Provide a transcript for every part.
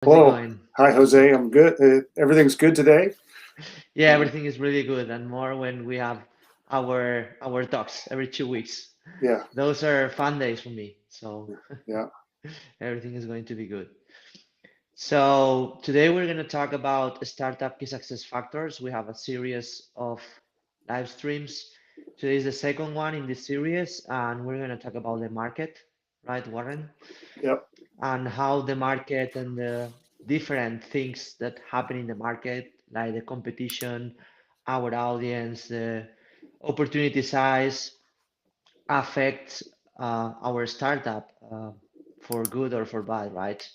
How's it Hello. going? Hi, Jose. I'm good. Everything's good today. Yeah, everything is really good, and more when we have our talks every 2 weeks. Yeah, Those are fun days for me, so yeah, everything is going to be good. So today we're going to talk about startup key success factors. We have a series of live streams. Today is the second one in this series, and we're going to talk about the market, right, Warren? yep, And how the market and the different things that happen in the market, like the competition, our audience, the opportunity size, affects our startup for good or for bad, right?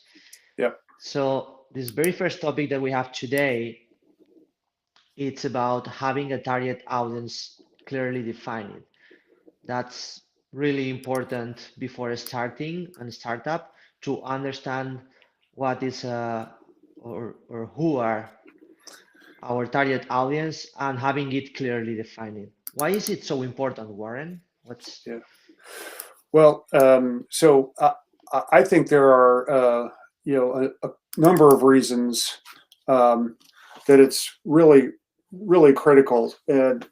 yep. So this very first topic that we have today, it's about having a target audience clearly defined. That's really important before starting a startup to understand what is or who are our target audience and having it clearly defined. Why is it so important, Warren? What's Yeah. Well, so I think there are, a number of reasons um, that it's really critical. And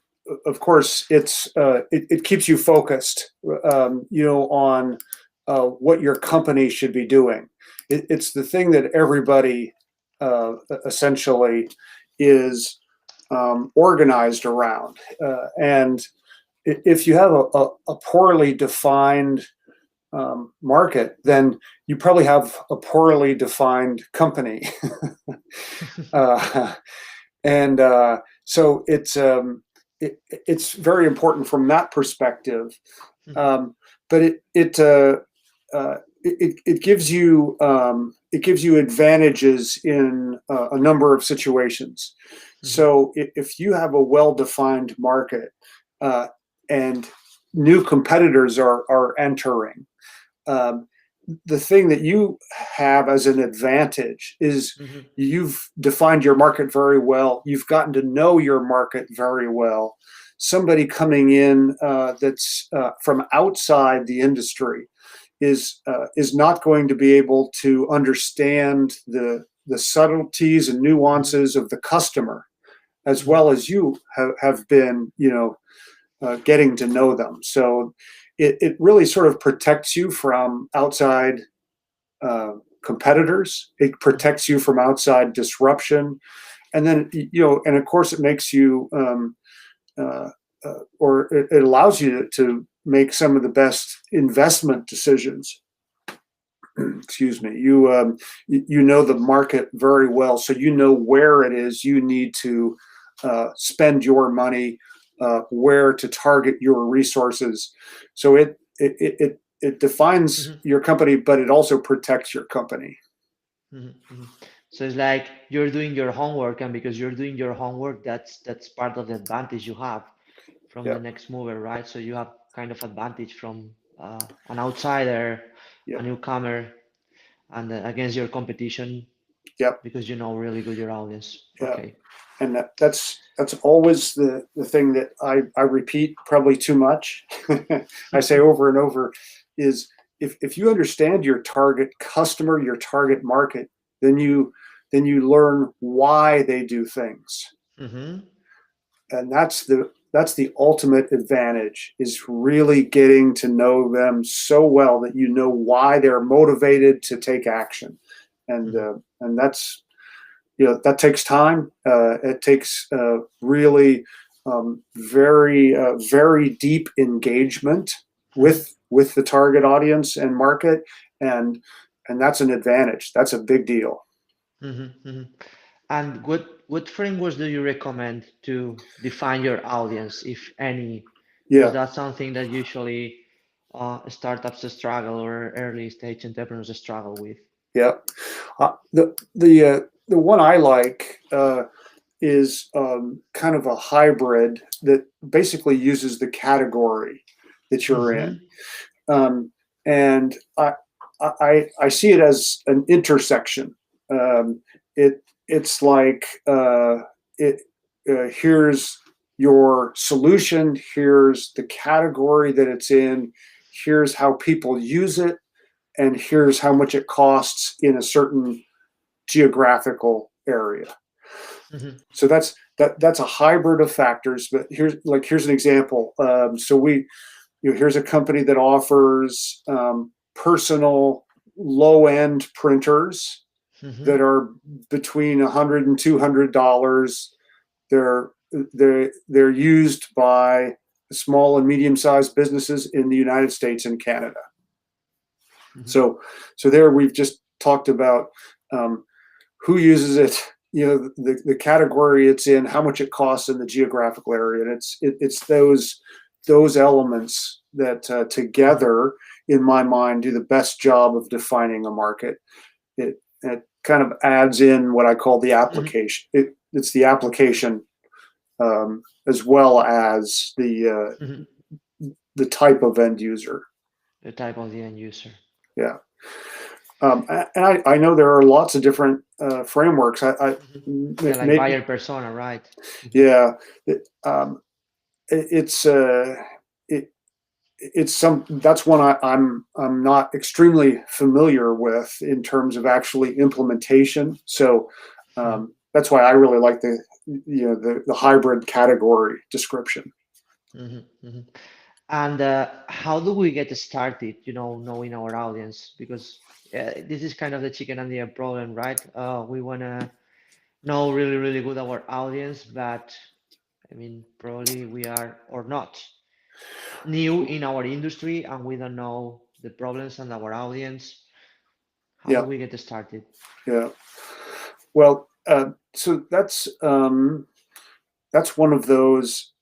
of course, it keeps you focused, on what your company should be doing. It's the thing that everybody essentially is organized around, and if you have a poorly defined market, then you probably have a poorly defined company. uh, and so it's very important from that perspective. But it gives you advantages in a number of situations. So if you have a well-defined market, uh, and new competitors are entering, um, the thing that you have as an advantage is you've defined your market very well. You've gotten to know your market very well. Somebody coming in that's from outside the industry is not going to be able to understand the subtleties and nuances of the customer as well as you have been, getting to know them. So it really sort of protects you from outside uh, competitors. It protects you from outside disruption, and then and of course, it makes you, uh, or it allows you to make some of the best investment decisions. Excuse me. You know the market very well, so you know where it is you need to spend your money, where to target your resources. So it defines Mhm, your company, but it also protects your company. mhm, mhm. So it's like you're doing your homework, and because you're doing your homework, that's part of the advantage you have from the Yeah, next mover, right? So you have kind of advantage from an outsider, yeah, a newcomer, and against your competition yeah, because you know really good your audience. yeah. Okay. And that's always the thing that I repeat probably too much. I say over and over is if you understand your target customer, your target market, then you learn why they do things, Mm-hmm. and that's the ultimate advantage, is really getting to know them so well that you know why they're motivated to take action, and Mm-hmm. that's, that takes time. It takes really very deep engagement Mm-hmm. with the target audience and market, and that's an advantage. That's a big deal. Mm-hmm. Mm-hmm. And what frameworks do you recommend to define your audience, if any? Because Yeah, that's something that usually startups struggle or early stage entrepreneurs struggle with. yeah. The one I like is kind of a hybrid that basically uses the category that you're in. Mm-hmm. um, and I see it as an intersection. It's like, it here's your solution, here's the category that it's in, here's how people use it, and here's how much it costs in a certain geographical area. Hmm. So that's a hybrid of factors. But here's an example. So here's a company that offers personal low end printers Hmm. that are between $100 and $200. They're used by small and medium sized businesses in the United States and Canada. Hmm. So there we've just talked about um, who uses it, the category it's in, how much it costs in the geographical area, and it's those elements that Hmm. together, in my mind, do the best job of defining a market. It kind of adds in what I call the Hmm. application. It's the application as well as Hmm. the type of end user. The type of the end user. Yeah. And I know there are lots of different frameworks. Hmm. Yeah, like Maybe, buyer persona, right? Hmm. yeah. It, it's it, it's some that's one I'm not extremely familiar with in terms of actually implementation. So Hmm. that's why I really like the hybrid category description. Hmm. Hmm. And how do we get started, knowing our audience? Because this is kind of the chicken and the egg problem, right? We want to know really, really good our audience, but I mean, probably we are or not new in our industry and we don't know the problems and our audience. How do Yeah, we get started? yeah. Well, so that's one of those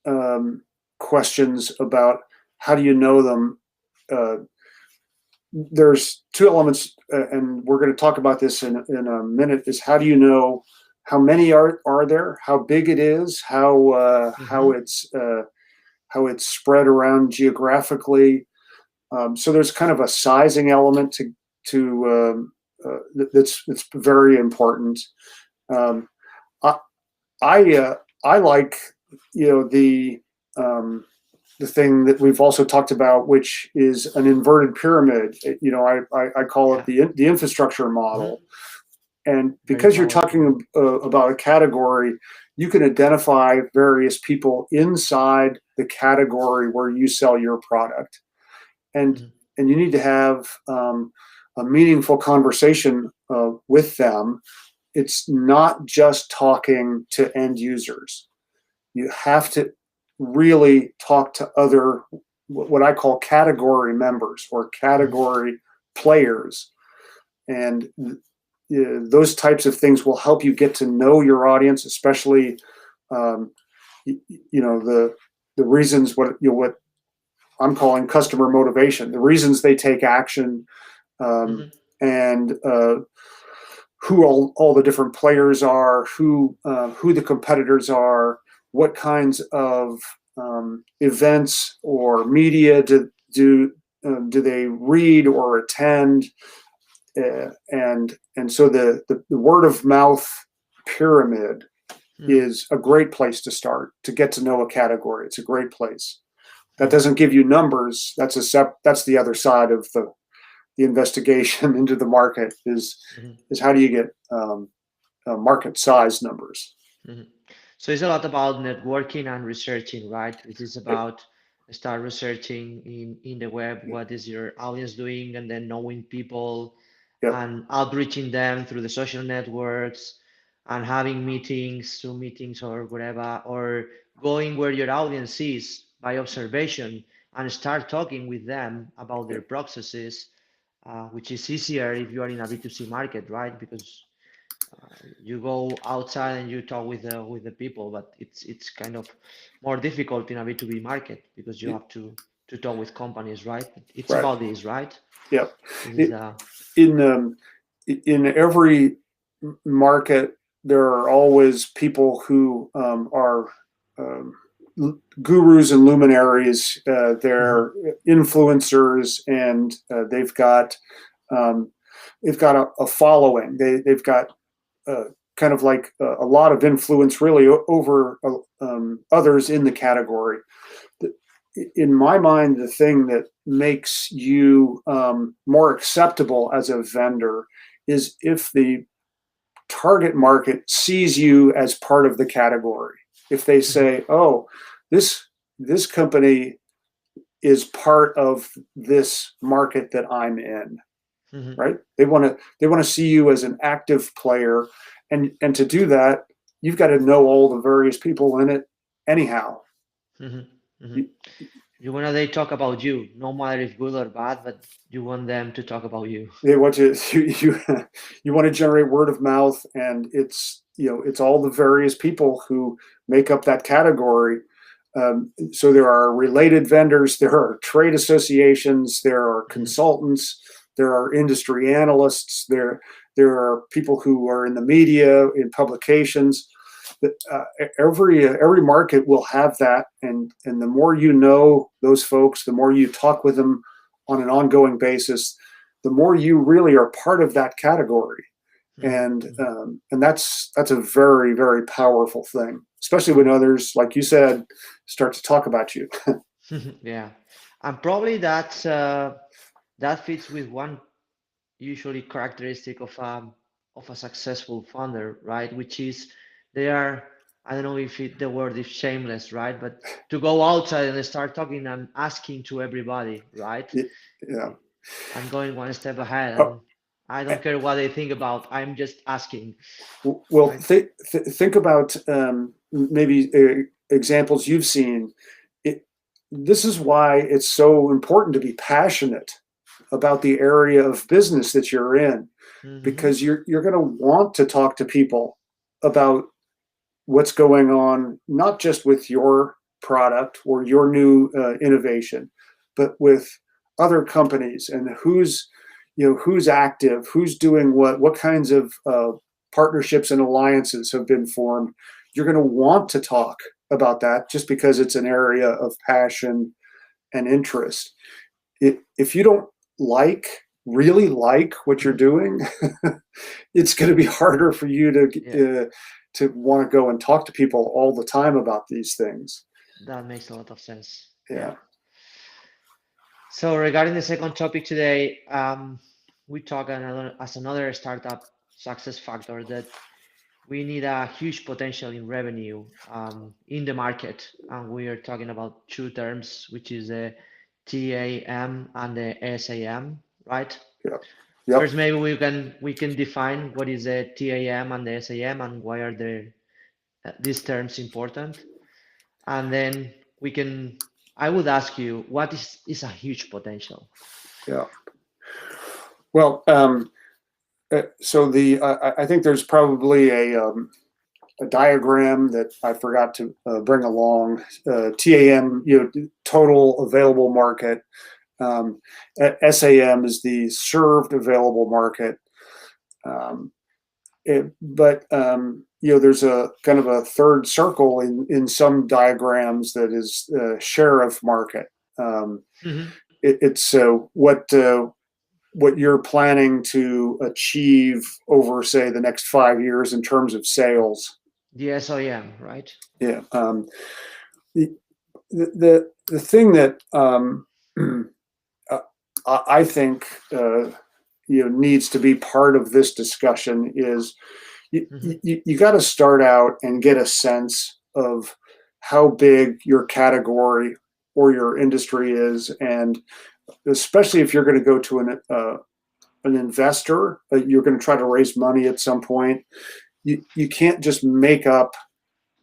questions about how do you know them. Uh, there's two elements, and we're going to talk about this in a minute. Is how do you know how many are there, how big it is, Mm-hmm. how it's spread around geographically. So there's kind of a sizing element that's very important. Um, I I like um, the thing that we've also talked about, which is an inverted pyramid. I call it Yeah. the infrastructure Hmm. model. And Very because you're powerful. talking about a category, you can identify various people inside the category where you sell your product, and Hmm. and you need to have a meaningful conversation with them. It's not just talking to end users. You have to really talk to other, what I call category members or Hmm. category players. And those types of things will help you get to know your audience, especially um, the reasons, what I'm calling customer motivation, the reasons they take action, um, Hmm. and who all the different players are, who the competitors are, what kinds of events or media do they read or attend, and so the word of mouth pyramid Hmm. is a great place to start to get to know a category. It's a great place. That Hmm. doesn't give you numbers. That's the other side of the investigation into the market Hmm. is how do you get market size numbers. Hmm. So it's a lot about networking and researching, right? It is about start researching in the web, what is your audience doing, and then knowing people Yep, and outreaching them through the social networks and having meetings, Zoom meetings or whatever, or going where your audience is by observation and start talking with them about their yep, processes, which is easier if you are in a B2C market, right? Because you go outside and you talk with the people, but it's kind of more difficult in a B2B market because you yep, have to talk with companies, right? It's right. about this, right? Yep. This is It, the in in every market, there are always people who are um, gurus and luminaries. Mhm. They're influencers, and um, they've got a following. They've got uh, kind of like a lot of influence, really, over others in the category. In my mind, the thing that makes you more acceptable as a vendor is if the target market sees you as part of the category. If they say, "Oh, this company is part of this market that I'm in," Hmm. right? They want to see you as an active player, and to do that, you've got to know all the various people in it anyhow. Hmm. Hmm. You, You want they talk about you, no matter if good or bad, but you want them to talk about you. they want to you want to generate word of mouth, and it's all the various people who make up that category. So there are related vendors, there are trade associations, there are Hmm. consultants, there are industry analysts, there are people who are in the media, in publications. Every market will have that, and the more you know those folks, the more you talk with them on an ongoing basis, the more you really are part of that category. Hmm. And that's a very, very powerful thing, especially when Hmm. others, like you said, start to talk about you. Yeah, and probably that fits with one usually characteristic of a successful founder, right? Which is they are, I don't know if the word is shameless, right? But to go outside and start talking and asking to everybody, right? Yeah. I'm going one step ahead Oh, and I don't care what they think about. I'm just asking, well, right? think about maybe examples you've seen. It, this is why it's so important to be passionate about the area of business that you're in, Mm-hmm. because you're going to want to talk to people about what's going on, not just with your product or your new innovation, but with other companies, and who's active, who's doing what kinds of partnerships and alliances have been formed. You're going to want to talk about that just because it's an area of passion and interest. If you don't really like what you're Mm-hmm. doing, it's going to be harder for you Yeah, to want to go and talk to people all the time about these things. that makes a lot of sense. Yeah. Yeah, So regarding the second topic today, we talk as another startup success factor that we need a huge potential in revenue in the market, and we are talking about two terms, which is the TAM and the SAM, right? yeah, First, yep, maybe we can define what is the TAM and the SAM and why are these terms important, and then we can. I would ask you, what is a huge potential? yeah. Well, so I think there's probably a diagram that I forgot to bring along. TAM, total available market. Um, SAM is the served available market. Um, but there's a kind of a third circle in some diagrams that is share of market. Um, Hmm. it's what you're planning to achieve over, say, the next 5 years in terms of sales. The SOM, right? Yeah. The, the thing that I think needs to be part of this discussion is Hmm. you got to start out and get a sense of how big your category or your industry is, and especially if you're going to go to an investor, you're going to try to raise money at some point. You can't just make up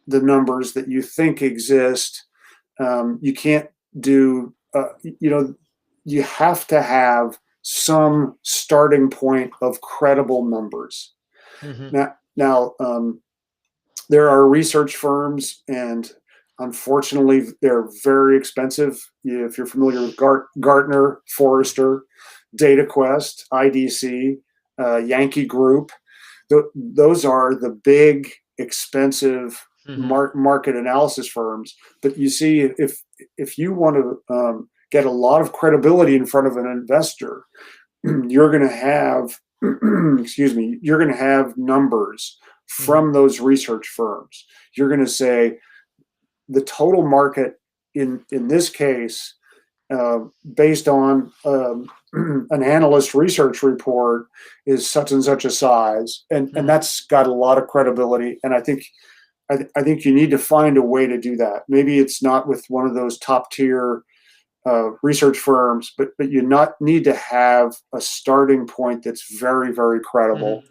the numbers that you think exist. You can't do you have to have some starting point of credible numbers. Hmm. Now, there are research firms, and unfortunately, they're very expensive. If you're familiar with Gartner, Forrester, DataQuest, IDC, Yankee Group, those are the big, expensive Hmm. market analysis firms. But you see, if you want to get a lot of credibility in front of an investor, you're going to have excuse me, you're going to have numbers Hmm. from those research firms. You're going to say the total market in this case, based on an analyst research report is such and such a size, and Mhm. that's got a lot of credibility. And I think you need to find a way to do that. Maybe it's not with one of those top tier research firms, but you not need to have a starting point that's very, very credible, Mhm.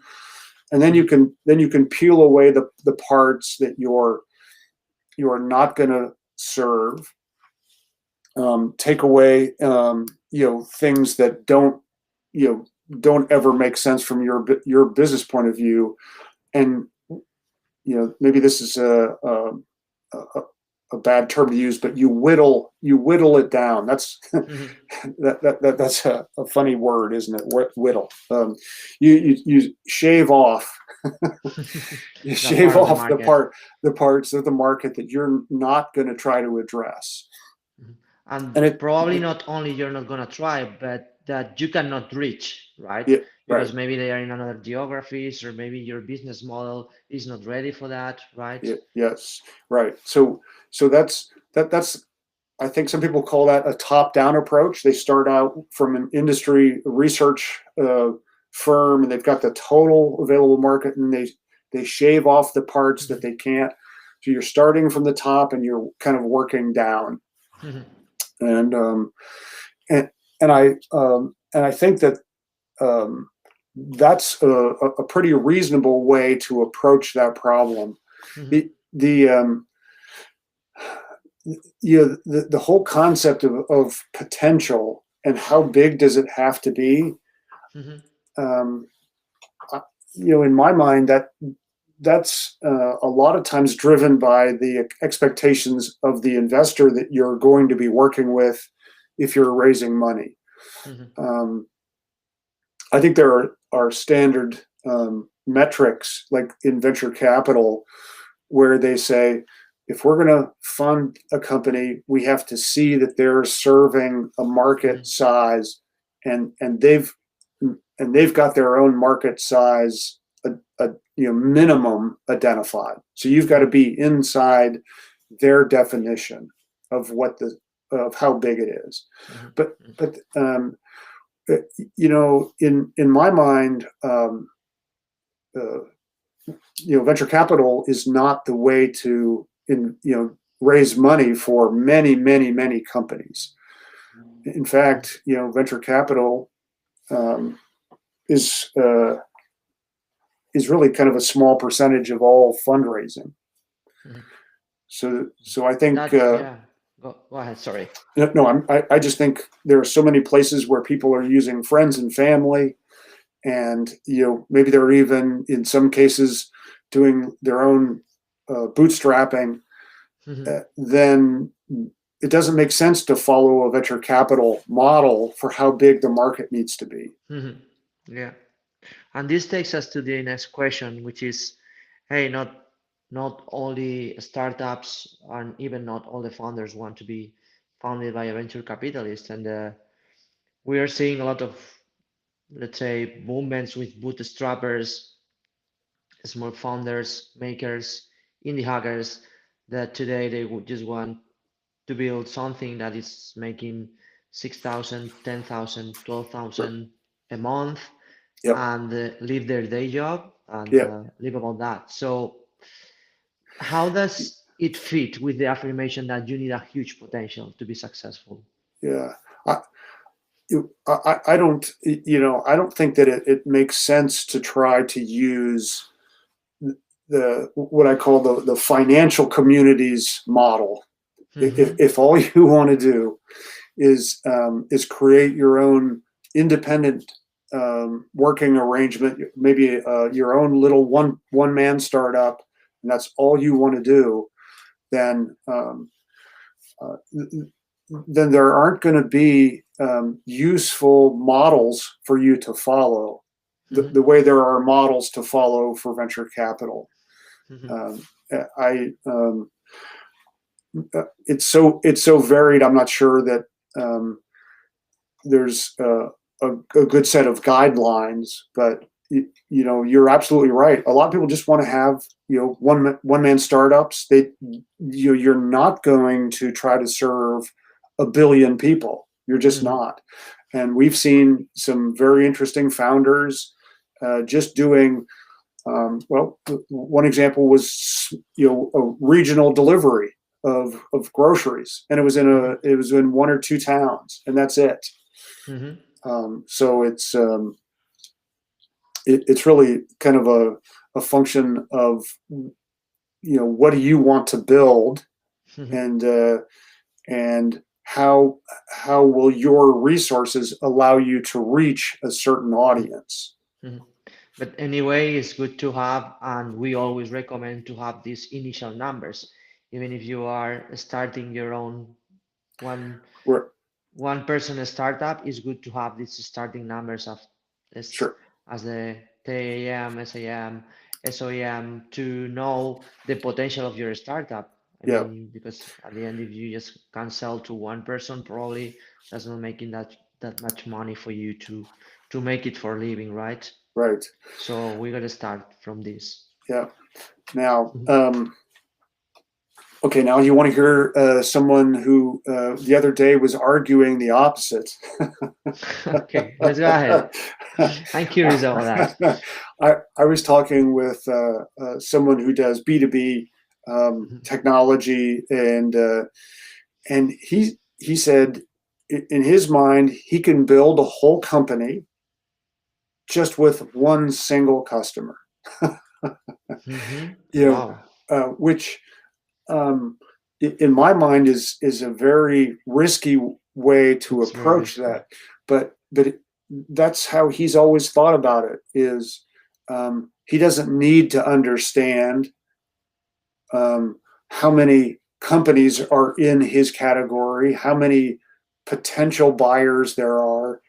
and Mhm. then you can peel away the parts that you're not going to serve, take away things that you don't ever make sense from your business point of view, and maybe this is a, a bad term to use, but you whittle it down. That's Mhm. that's a funny word, isn't it? Whittle. You shave off you That shave part of the off market. the parts of the market that you're not going to try to address, Mhm. And and it probably not only you're not gonna try, but that you cannot reach, right? yeah, right. Because maybe they are in another geographies, or maybe your business model is not ready for that, right? Yeah, yes, right. So that's I think some people call that a top-down approach. They start out from an industry research firm, and they've got the total available market, and they shave off the parts that Mhm. they can't. So you're starting from the top, and you're kind of working down. Mhm. And and and I think that um, that's a pretty reasonable way to approach that problem. Mhm. The the whole concept of potential and how big does it have to be, Mhm. um, in my mind, that's a lot of times driven by the expectations of the investor that you're going to be working with if you're raising money. Mhm. um, I think there are standard metrics like in venture capital where they say, if we're going to fund a company, we have to see that they're serving a market Mhm. size, and they've got their own market size, a minimum identified. So you've got to Mhm. be inside their definition of of how big it is. Mhm. But in my mind, uh, venture capital is not the way to raise money for many, many, many companies. In Mhm. fact, venture capital um, is is really kind of a small percentage of all fundraising. Mhm. So I think That, yeah. Go ahead, sorry. no, I just think there are so many places where people are using friends and family, and maybe they're even in some cases doing their own bootstrapping. Mhm. Then it doesn't make sense to follow a venture capital model for how big the market needs to be. Mhm. Yeah. And this takes us to the next question, which is, hey, not all the startups and even not all the founders want to be founded by a venture capitalist. And we are seeing a lot of, let's say, movements with bootstrappers, small founders, makers, indie hackers that today they would just want to build something that is making 6,000, 10,000, 12,000 a month Yep. and leave their day job and Yep. live about that. So, how does it fit with the affirmation that you need a huge potential to be successful? Yeah. I, I don't, I don't think that it makes sense to try to use the what I call the financial communities model. Mm-hmm. If all you want to do is create your own independent working arrangement, maybe your own little one man startup, and that's all you want to do, then uh, then there aren't going to be useful models for you to follow. Mm-hmm. The way there are models to follow for venture capital. Mm-hmm. Um, I it's so varied. I'm not sure that there's a good set of guidelines, but you're absolutely right. A lot of people just want to have one man startups. You're not going to try to serve a billion people. You're just Mm-hmm. not. and we've seen some very interesting founders just doing. Well, one example was a regional delivery of groceries, and Hmm. it was in one or two towns, and that's it. Hmm. So it's really kind of a function of what do you want to build, Hmm. and and how will your resources allow you to reach a certain audience. Hmm. But anyway, it's good to have, and we always recommend to have these initial numbers, even if you are starting your own one We're, one person startup. It's good to have these starting numbers of this sure. as the TAM, SAM, SOEM to know the potential of your startup. I Yeah. mean, because at the end, if you just can sell to one person, probably that's not making that much money for you to make it for a living, right? Right. So we got to start from this. Yeah. Now, Mhm. okay, now you want to hear someone who the other day was arguing the opposite. Okay, let's go ahead. I'm curious about that. I was talking with someone who does B2B Mhm. technology, and he said in his mind he can build a whole company just with one single customer. Mhm. you Wow, which um, in my mind is a very risky way to it's very approach risky. that, but that's how he's always thought about it. Is he doesn't need to understand um, how many companies are in his category, how many potential buyers there are.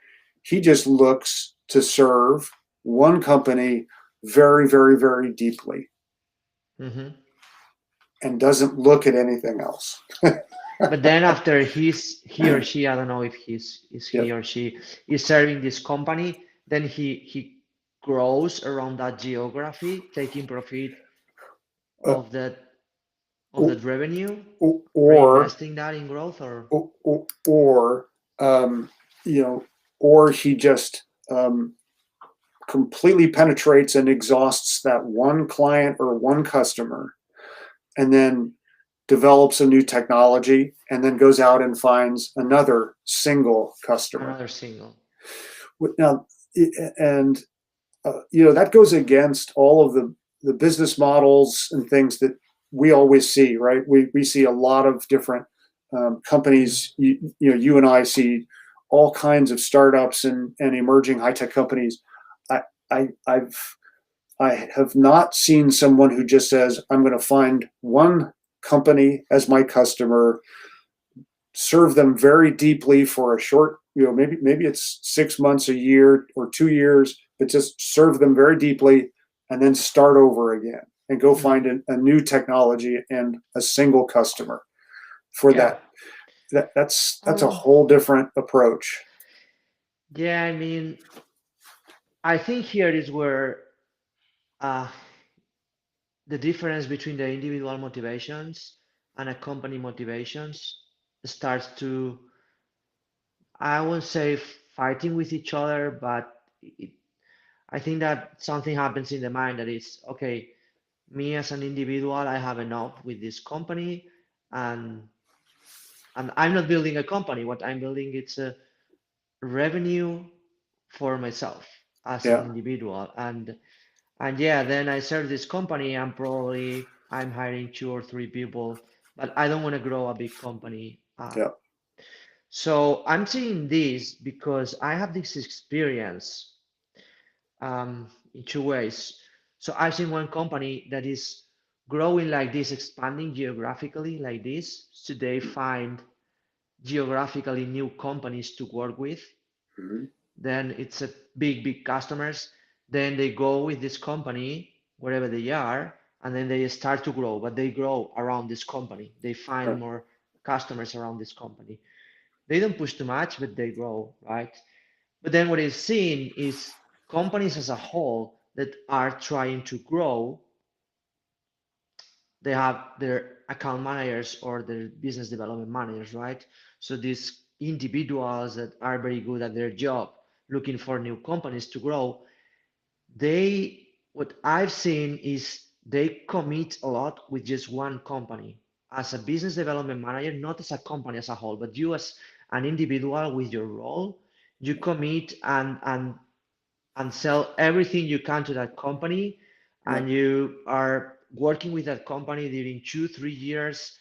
He just looks to serve one company very, very, very deeply Mhm. and doesn't look at anything else. But then after he or she, I don't know if is Yeah. he or she is serving this company, then he grows around that geography, taking profit Uh, of that revenue, or reinvesting that in growth, or or um, you know, or he just completely penetrates and exhausts that one client or one customer, and then develops a new technology, and then goes out and finds another single customer. another single. Now, and that goes against all of the business models and things that we always see, right? We see a lot of different Mhm. companies. You and I see all kinds of startups and emerging high tech companies. I, I have not seen someone who just says, I'm going to find one company as my customer, serve them very deeply for a short, maybe it's 6 months, a year, or 2 years, but just serve them very deeply and then start over again and go find Mhm. a new technology and a single customer for Yeah. that. That's a Oh, whole different approach. yeah. I mean, I think here is where uh, the difference between the individual motivations and a company motivations starts to, I won't say fighting with each other, but it, I think that something happens in the mind that is, okay, me as an individual, I have enough with this company, and and I'm not building a company. What I'm building it's a revenue for myself as an Yeah, individual, and yeah, then I serve this company, and probably I'm hiring two or three people, but I don't want to grow a big company. yeah. So I'm saying this because I have this experience in two ways. So I've seen one company that is growing like this, expanding geographically like this. So they find geographically new companies to work with. Mhm. Then it's a big customers. Then they go with this company wherever they are, and then they start to grow, but they grow around this company. They find Right. more customers around this company. They don't push too much, but they grow, right? But then what is seen is companies as a whole that are trying to grow, they have their account managers or their business development managers, right? So these individuals that are very good at their job, looking for new companies to grow, they what I've seen is they commit a lot with just one company. As a business development manager, not as a company as a whole, but you as an individual with your role, you commit and sell everything you can to that company, Yeah. and you are working with that company during 2, 3 years,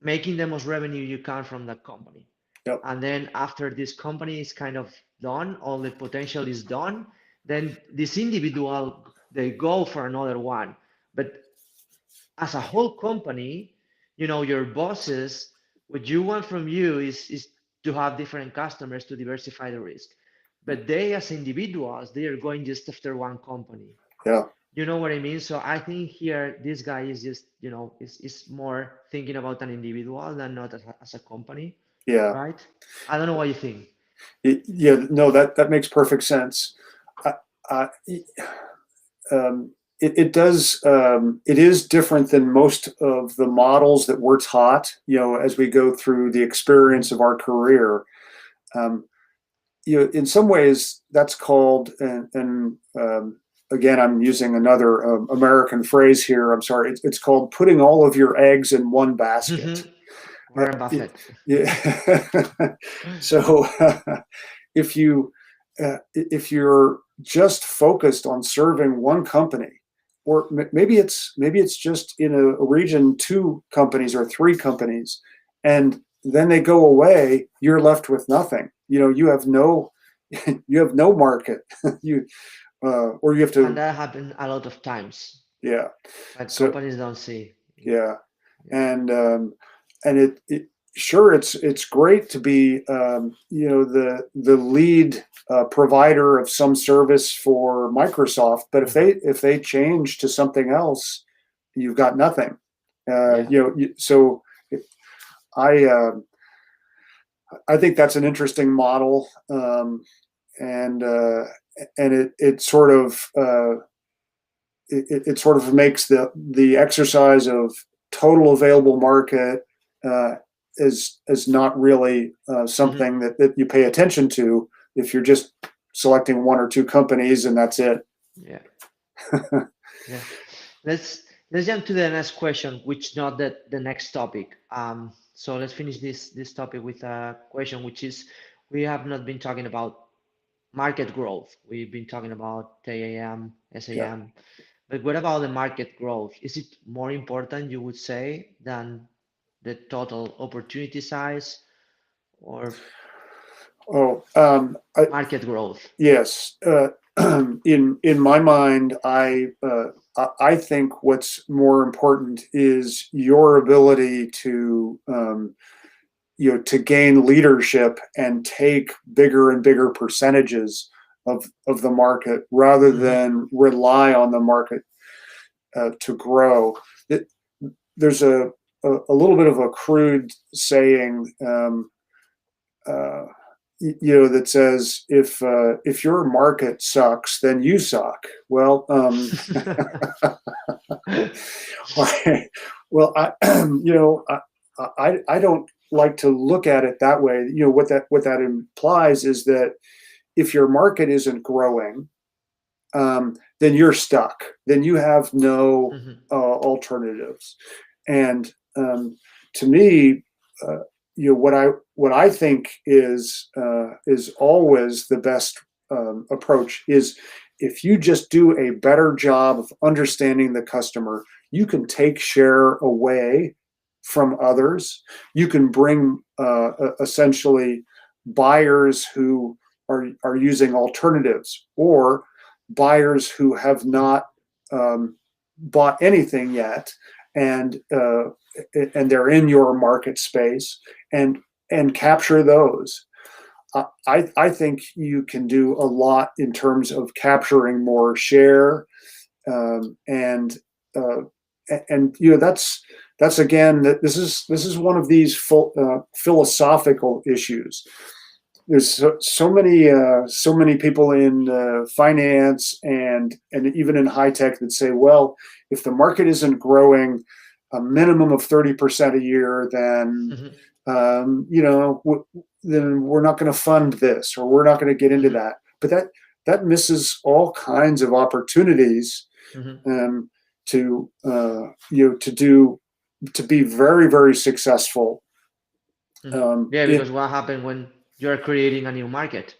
making the most revenue you can from that company. Yep. And then after this company is kind of done, all the potential is done, then this individual, they go for another one. But as a whole company, your bosses, what you want from you is to have different customers to diversify the risk. But they, as individuals, they are going just after one company. Yeah. You know what I mean? So I think here this guy is just, is more thinking about an individual than not as a company, Yeah. right? I don't know what you think. Yeah. No, that makes perfect sense. I, I, it does. It is different than most of the models that we're taught. As we go through the Mhm. experience of our career, um, in some ways, that's called, and again, I'm using another American phrase here. I'm sorry. It's called putting all of your eggs in one basket. Uh, Warren it, Buffett. yeah. So if you if you're just focused on serving one company, or maybe it's just in a region, two companies or three companies, and then they go away, you're left with nothing. You have no you have no market. you or you have And to. that happened a lot of times, Yeah. but So companies don't see. yeah. Yeah. And it sure, it's great to be the lead provider of some service for Microsoft, but if Mhm. they change to something else, you've got nothing. Yeah. So I uh, I think that's an interesting model, and it sort of it sort of makes the exercise of total available market uh, is not really Mhm. something that you pay attention to if you're just selecting one or two companies and that's it. Yeah. Yeah. Let's jump to the next question, which not the next topic. So let's finish this topic with a question, which is we have not been talking about market growth. We've been talking about TAM, Yeah. SAM, but what about the market growth? Is it more important, you would say, than the total opportunity size or Oh, market growth? yes. In my mind, I think what's more important is your ability to to gain leadership and take bigger and bigger percentages of the market rather Hmm. than rely on the market to grow. It, there's a little bit of a crude saying, uh, that says if your market sucks, then you suck. Well, well, I don't like to look at it that way. What that implies is that if your market isn't growing, then you're stuck. Then you have no Hmm. alternatives. And to me, uh, what I think is always the best approach is if you just do a better job of understanding the customer, you can take share away from others. You can bring essentially buyers who are using alternatives, or buyers who have Hmm. not bought anything yet, and they're in your market space, and capture those. I think you can do a lot in terms of capturing more share, and uh, that's again, that this is one of these philosophical issues. There's so many people in finance and even in high tech that say, well, if the market isn't growing a minimum of 30% a year, then Hmm. um, you know then we're not going to fund this, or we're not going to get into Hmm. that. But that misses all kinds of opportunities, Hmm. um, to to be very, very successful. Hmm. Yeah, In because what happened when you're creating a new market?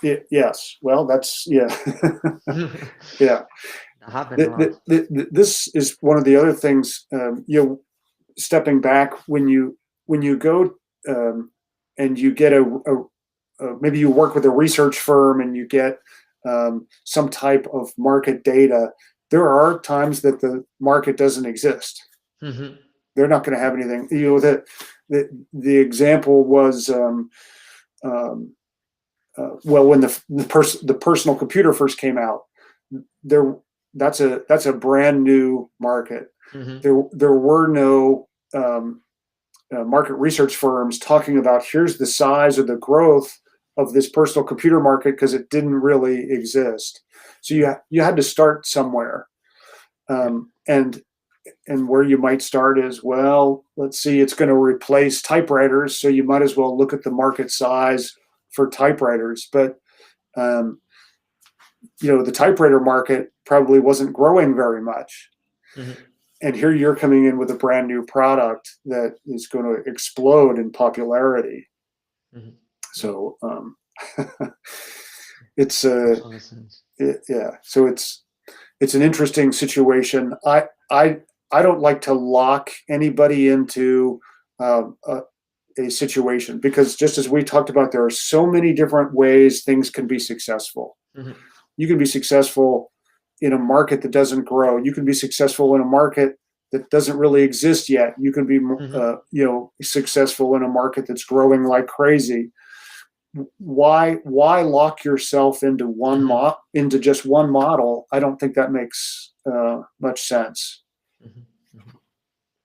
it, yes, well, that's yeah, That yeah. happened a lot. This is one of the other things. Stepping back, when you go, and you get maybe you work with a research firm and you get, some type of market data. There are times that the market doesn't exist. Hmm. They're not going to have anything. The example was, um, well, when the personal computer first came out, there that's a brand new market. Hmm. There were no, market research firms talking about here's the size or the growth of this personal computer market, because it didn't really exist. So Hmm. you had to start somewhere, Yeah. and where you might start is, well, let's see, it's going to replace typewriters, so you might as well look at the market size for typewriters. But, um, the typewriter market probably wasn't growing very much. Hmm. And here you're coming in with a brand new product that is going to explode in popularity. Hmm. Yeah. So, it's Makes all the sense. yeah. So it's an interesting situation. I don't like to lock anybody into, uh, a situation, because just as we talked about, there are so many different ways things can be successful. Hmm. You can be successful in a market that doesn't grow. You can be successful in a market that doesn't really exist yet. You can be, Hmm. successful in a market that's growing like crazy. Why lock yourself into Hmm. into just one model? I don't think that makes, much sense. Hmm. Hmm.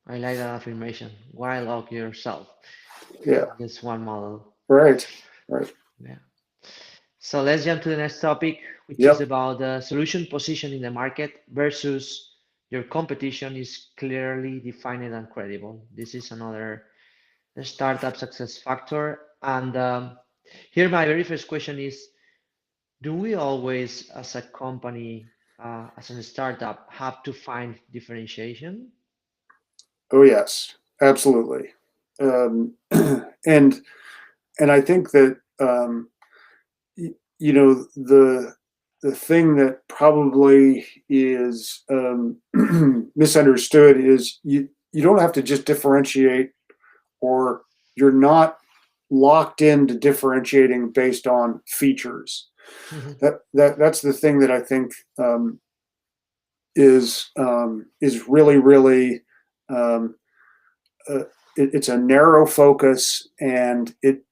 I like that affirmation. Why lock yourself Yeah, in this one model? right, right. Yeah. So let's jump to the next topic, which is Yep. about the solution position in the market versus your competition is clearly defined and credible. This is another startup success factor. And here, my very first question is, do we always, as a company, as a startup, have to find differentiation? Oh yes, absolutely. Um, and I think that, the thing that probably is, misunderstood is, you don't have to just differentiate, or you're not locked into differentiating based on features. Mhm. That's the thing that I think, is really, really, um, uh, it's a narrow focus, and it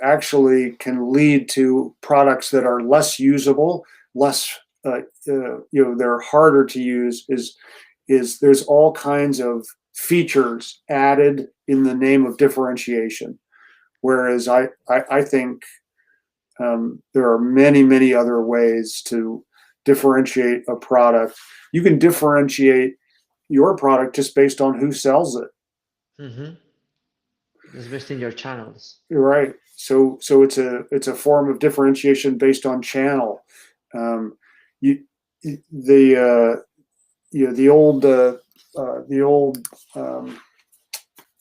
actually can lead to products that are less usable, less, they're harder to use. Is there's all kinds of features added in the name of differentiation, whereas I think, there are many, many other ways to differentiate a product. You can differentiate your product just based on who sells it. Mhm. Just boosting your channels. You're right. So it's a form of differentiation based on channel. Um, you the the old,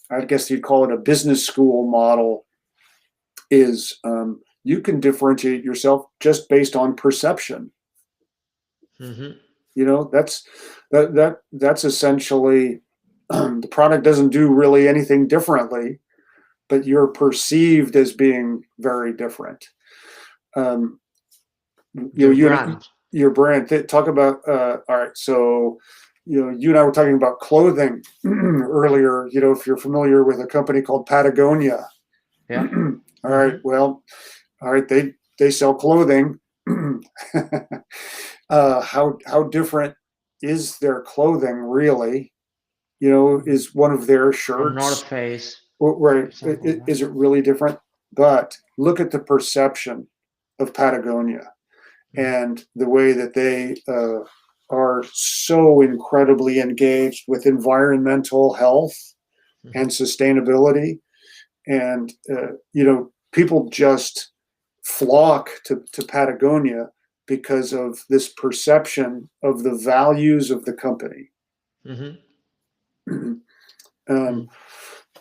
I guess you'd call it a business school model, is, you can differentiate yourself just based on perception. Mhm. That's essentially, the product doesn't do really anything differently, but you're perceived as being very different. Um, Your you and brand. your brand. Talk about, all right. So, you and I were talking about clothing earlier. If you're familiar with a company called Patagonia, Yeah. all right. Mhm. Well, all right. They sell clothing. How different is their clothing really? Mhm. Is one of their From North shirts, Face, for right? example. Yeah. Is it really different? But look at the perception of Patagonia, Mhm. and the way that they, are so incredibly engaged with environmental health and Mhm. sustainability. and people just flock to Patagonia because of this perception of the values of the company. Mm-hmm. um,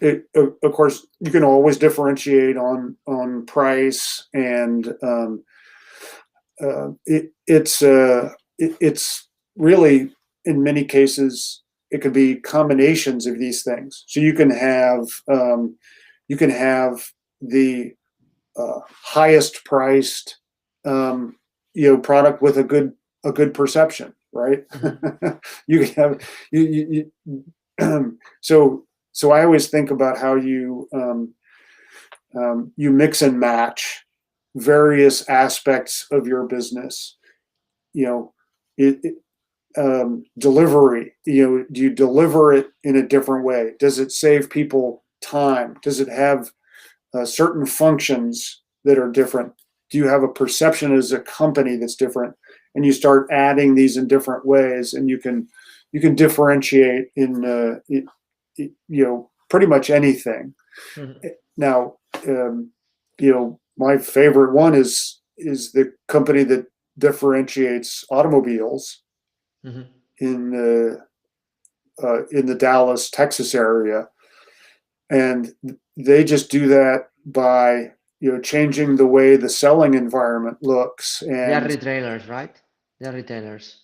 Mm-hmm. of course, you can always differentiate on price, and it's really, in many cases, it could be combinations of these things. So you can have the highest priced product with a good perception, right? Mm-hmm. You can have so I always think about how you mix and match various aspects of your business. You know, delivery. Do you deliver it in a different way? Does it save people time? Does it have certain functions that are different? Do you have a perception as a company that's different? And you start adding these in different ways, and you can differentiate in pretty much anything. Mm-hmm. Now, my favorite one is the company that differentiates automobiles Mm-hmm. in the Dallas, Texas area, and they just do that by changing the way the selling environment looks. They are And retailers, right? They are retailers.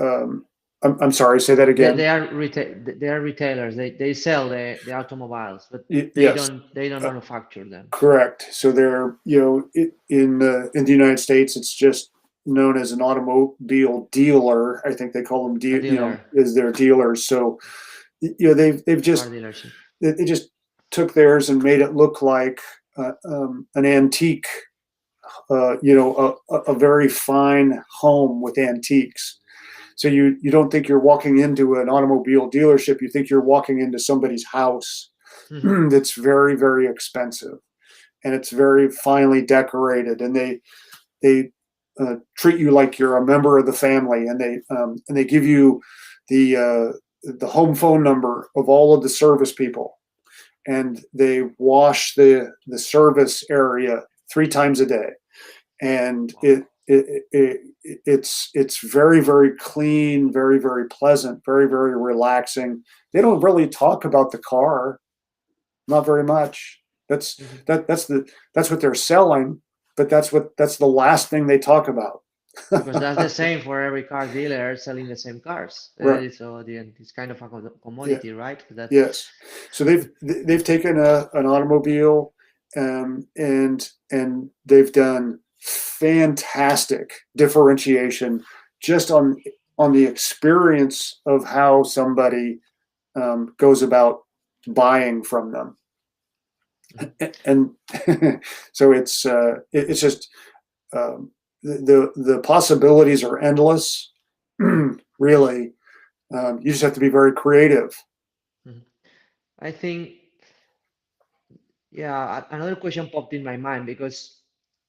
um, I'm sorry, say that They, again. they are they are retailers. They sell the automobiles, but Yes, they don't uh, manufacture them. correct. So they're in the United States, it's just known as an automobile dealer. I think they call them A dealer, as their dealers. So they've car just dealership. they just took theirs and made it look like an antique, a very fine home with antiques. So you don't think you're walking into an automobile dealership. You think you're walking into somebody's house Mm-hmm. that's very, very expensive, and it's very finely decorated, and they treat you like you're a member of the family, and they give you the home phone number of all of the service people, and they wash the service area 3 times a day, and Wow. it's very, very clean, very, very pleasant, very, very relaxing. They don't really talk about the car, not very much. That's Mm-hmm. that's what they're selling, but that's the last thing they talk about. Because that's the same for every car dealer selling the same cars. Right. So it's kind of a Yeah. commodity, right? That. Yes. So they've taken an automobile, and they've done fantastic differentiation just on the experience of how somebody goes about buying from them. Mhm. And so it's just the possibilities are endless. Really, you just have to be very creative. Mhm. I think, yeah, another question popped in my mind because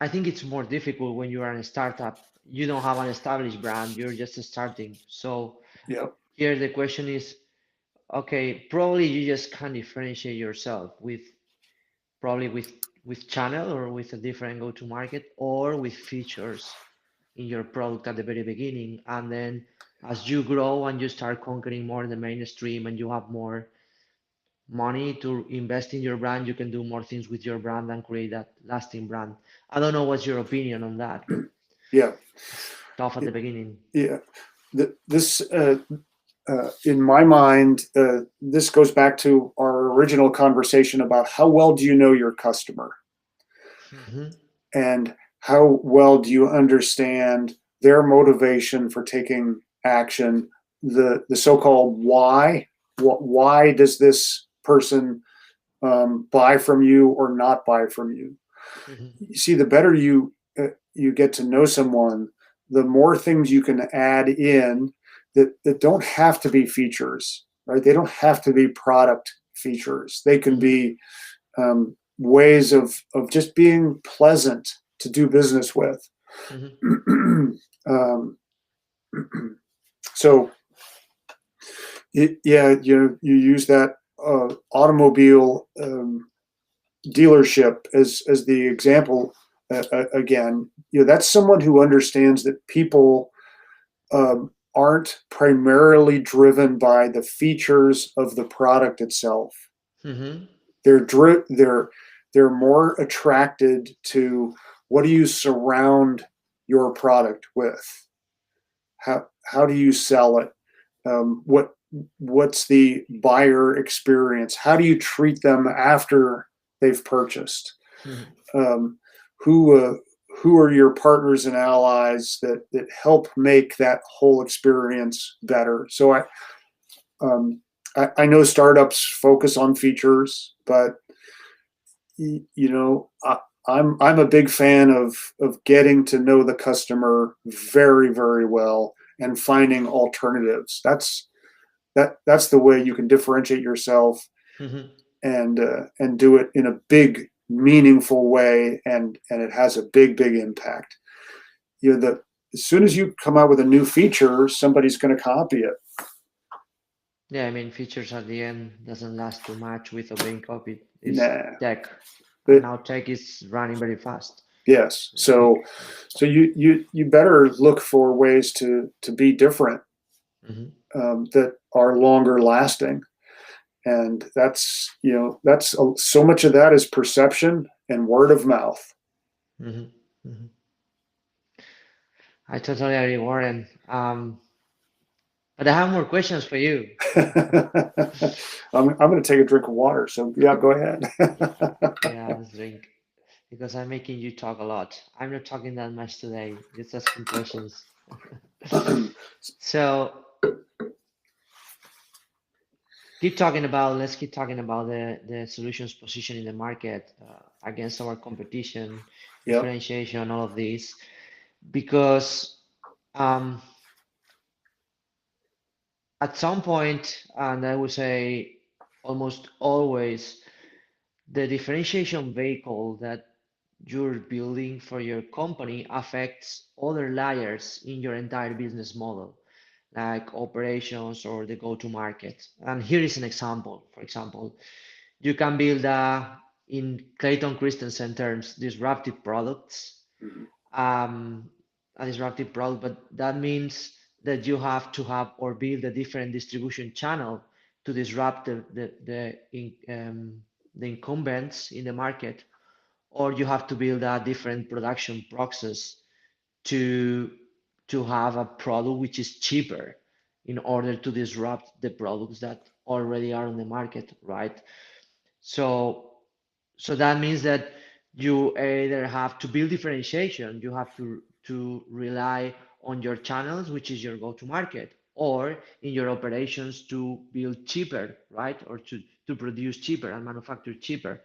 I think it's more difficult when you are in a startup. You don't have an established brand, you're just starting. So Yeah. here the question is, okay, probably you just can't differentiate yourself with probably with channel or with a different go-to market or with features in your product at the very beginning. And then as you grow and you start conquering more in the mainstream and you have more money to invest in your brand, you can do more things with your brand and create that lasting brand. I don't know what's your opinion on that, but Yeah. it's tough at the beginning. Yeah. This, in my mind, this goes back to our original conversation about how well do you know your customer, Hmm. and how well do you understand their motivation for taking action, the so-called why. Why does this person buy from you or not buy from you? Hmm. You see, the better you get to know someone, the more things you can add in that don't have to be features, right? They don't have to be product features. They can Hmm. be ways of just being pleasant to do business with. Hmm. um, so yeah, you use that. automobile dealership as the example again, that's someone who understands that people aren't primarily driven by the features of the product itself. Mm-hmm. They're more attracted to what do you surround your product with? How do you sell it? What's the buyer experience? How do you treat them after they've purchased? Mm-hmm. Um, who who are your partners and allies that help make that whole experience better? So I know startups focus on features, but I'm a big fan of getting to know the customer very, very well and finding alternatives. That's the way you can differentiate yourself Mm-hmm. and do it in a big, meaningful way, and it has a big impact. As soon as you come out with a new feature, somebody's going to copy it. Yeah, I mean, features at the end doesn't last too much without being copied. It's Nah. tech, and But now tech is running very fast. yes, Quick. so you better look for ways to be different, Mm-hmm. that are longer lasting, and that's so much of that is perception and word of mouth. Mm-hmm. Mm-hmm. I totally agree, Warren. But I have more questions for you. I'm going to take a drink of water. So yeah, go ahead. Yeah, let's drink because I'm making you talk a lot. I'm not talking that much today, just asking questions. So let's keep talking about the solutions position in the market against our competition, Yep. differentiation, all of these, because um, at some point, and I would say almost always, the differentiation vehicle that you're building for your company affects other layers in your entire business model, like operations or the go-to-market. And here is an example. For example, you can build in Clayton Christensen terms, disruptive products, Mhm. um, a disruptive product, but that means that you have to have or build a different distribution channel to disrupt the incumbents in the market, or you have to build a different production process to to have a product which is cheaper in order to disrupt the products that already are on the market, right? So so that means that you either have to build differentiation, you have to rely on your channels, which is your go-to market, or in your operations to build cheaper, right? Or to produce cheaper and manufacture cheaper.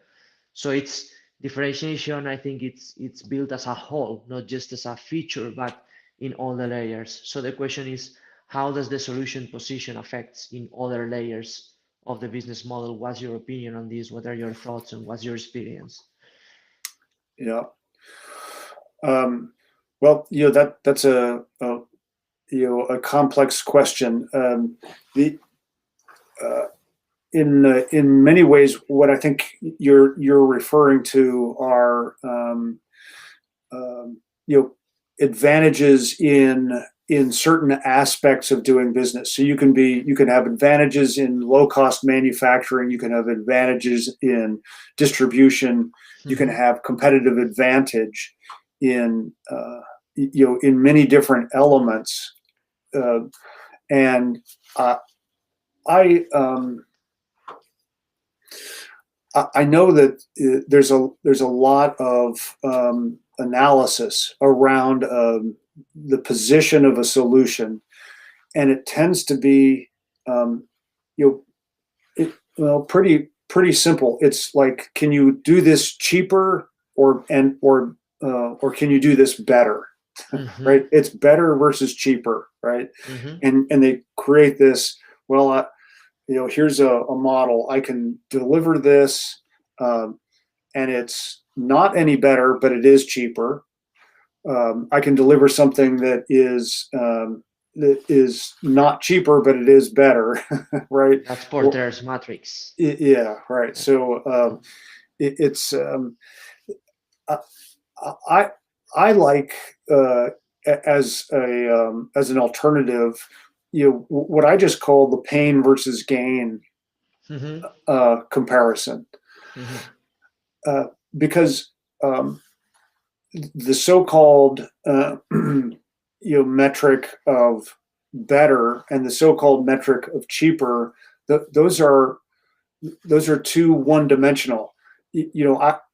So it's differentiation, I think it's built as a whole, not just as a feature, but in all the layers. So the question is, how does the solution position affects in other layers of the business model? What's your opinion on this? What are your thoughts and what's your experience? Yeah. Um, well, that's a complex question. The In many ways, what I think you're referring to are you know advantages in certain aspects of doing business. So you can have advantages in low cost manufacturing. You can have advantages in distribution. You can Mm-hmm. have competitive advantage in in many different elements. Uh, and I I know that there's a lot of analysis around the position of a solution, and it tends to be um, you know pretty simple. It's like, can you do this cheaper or can you do this better? Mm-hmm. Right? It's better versus cheaper, right? Mm-hmm. And they create this. Well, here's a model. I can deliver this, um, and it's not any better, but it is cheaper. I can deliver something that is that is not cheaper, but it is better, right? That's Well, Porter's matrix. yeah, right. Yeah. So it's I I I like as an alternative, what I just call the pain versus gain Mm-hmm. comparison, Mm-hmm. uh, because um, the so-called metric of better and the so-called metric of cheaper, those are too one-dimensional.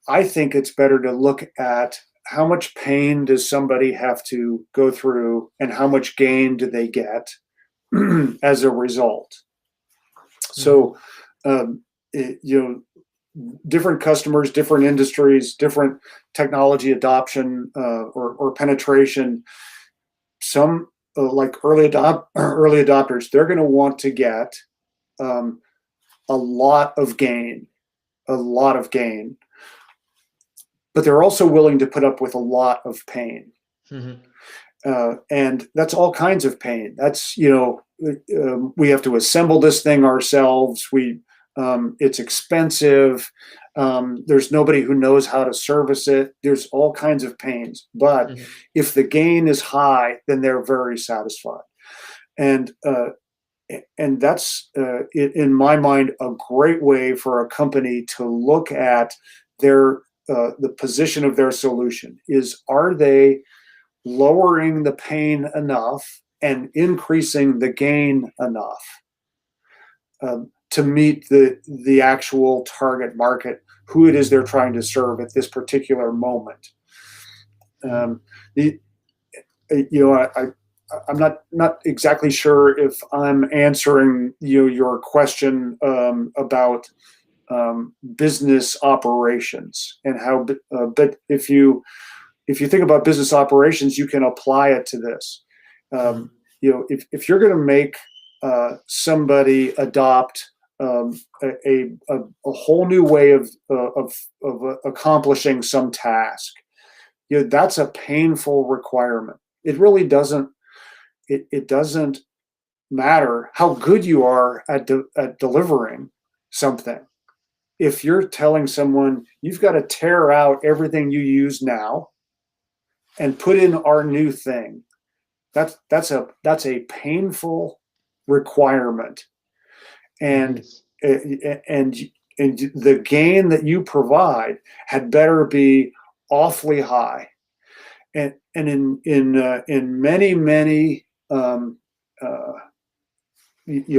I think it's better to look at how much pain does somebody have to go through and how much gain do they get as a result. Mm-hmm. So, um, different customers, different industries, different technology adoption or penetration. Some like early adopters, they're going to want to get um, a lot of gain, a lot of gain, but they're also willing to put up with a lot of pain. Mm-hmm. And that's all kinds of pain. That's, we have to assemble this thing ourselves. It's expensive. There's nobody who knows how to service it. There's all kinds of pains. But Mm-hmm. if the gain is high, then they're very satisfied. And that's, in my mind, a great way for a company to look at their the position of their solution. Are they lowering the pain enough and increasing the gain enough to meet the actual target market, who it is they're trying to serve at this particular moment? Mm-hmm. Um, the, I'm not exactly sure if I'm answering your question about business operations and how, but if you think about business operations, you can apply it to this. Mm-hmm. If you're going to make somebody adopt a whole new way of accomplishing some task, that's a painful requirement. It really doesn't. It doesn't matter how good you are at delivering something. If you're telling someone you've got to tear out everything you use now and put in our new thing, that's a painful requirement, It and is. and and the gain that you provide had better be awfully high. And in many uh,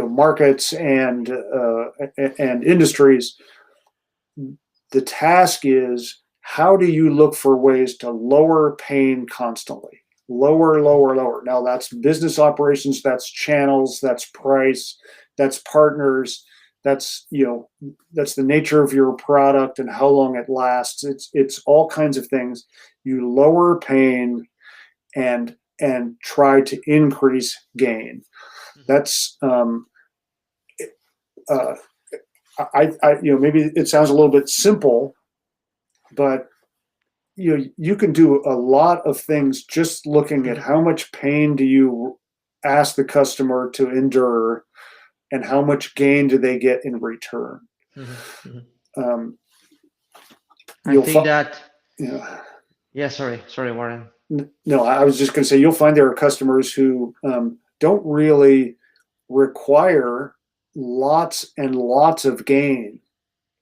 markets and industries, the task is, how do you look for ways to lower pain constantly? Lower, lower, lower. Now that's business operations, that's channels, that's price, that's partners, that's the nature of your product and how long it lasts. It's all kinds of things. You lower pain and try to increase gain. Mm-hmm. That's uh, maybe it sounds a little bit simple, but you can do a lot of things just looking at Mm-hmm. how much pain do you ask the customer to endure and how much gain do they get in return. Mm-hmm. Mm-hmm. Um, I you'll think find, that, you know, yeah, sorry, Warren. no, I was just going to say you'll find there are customers who don't really require lots and lots of gain,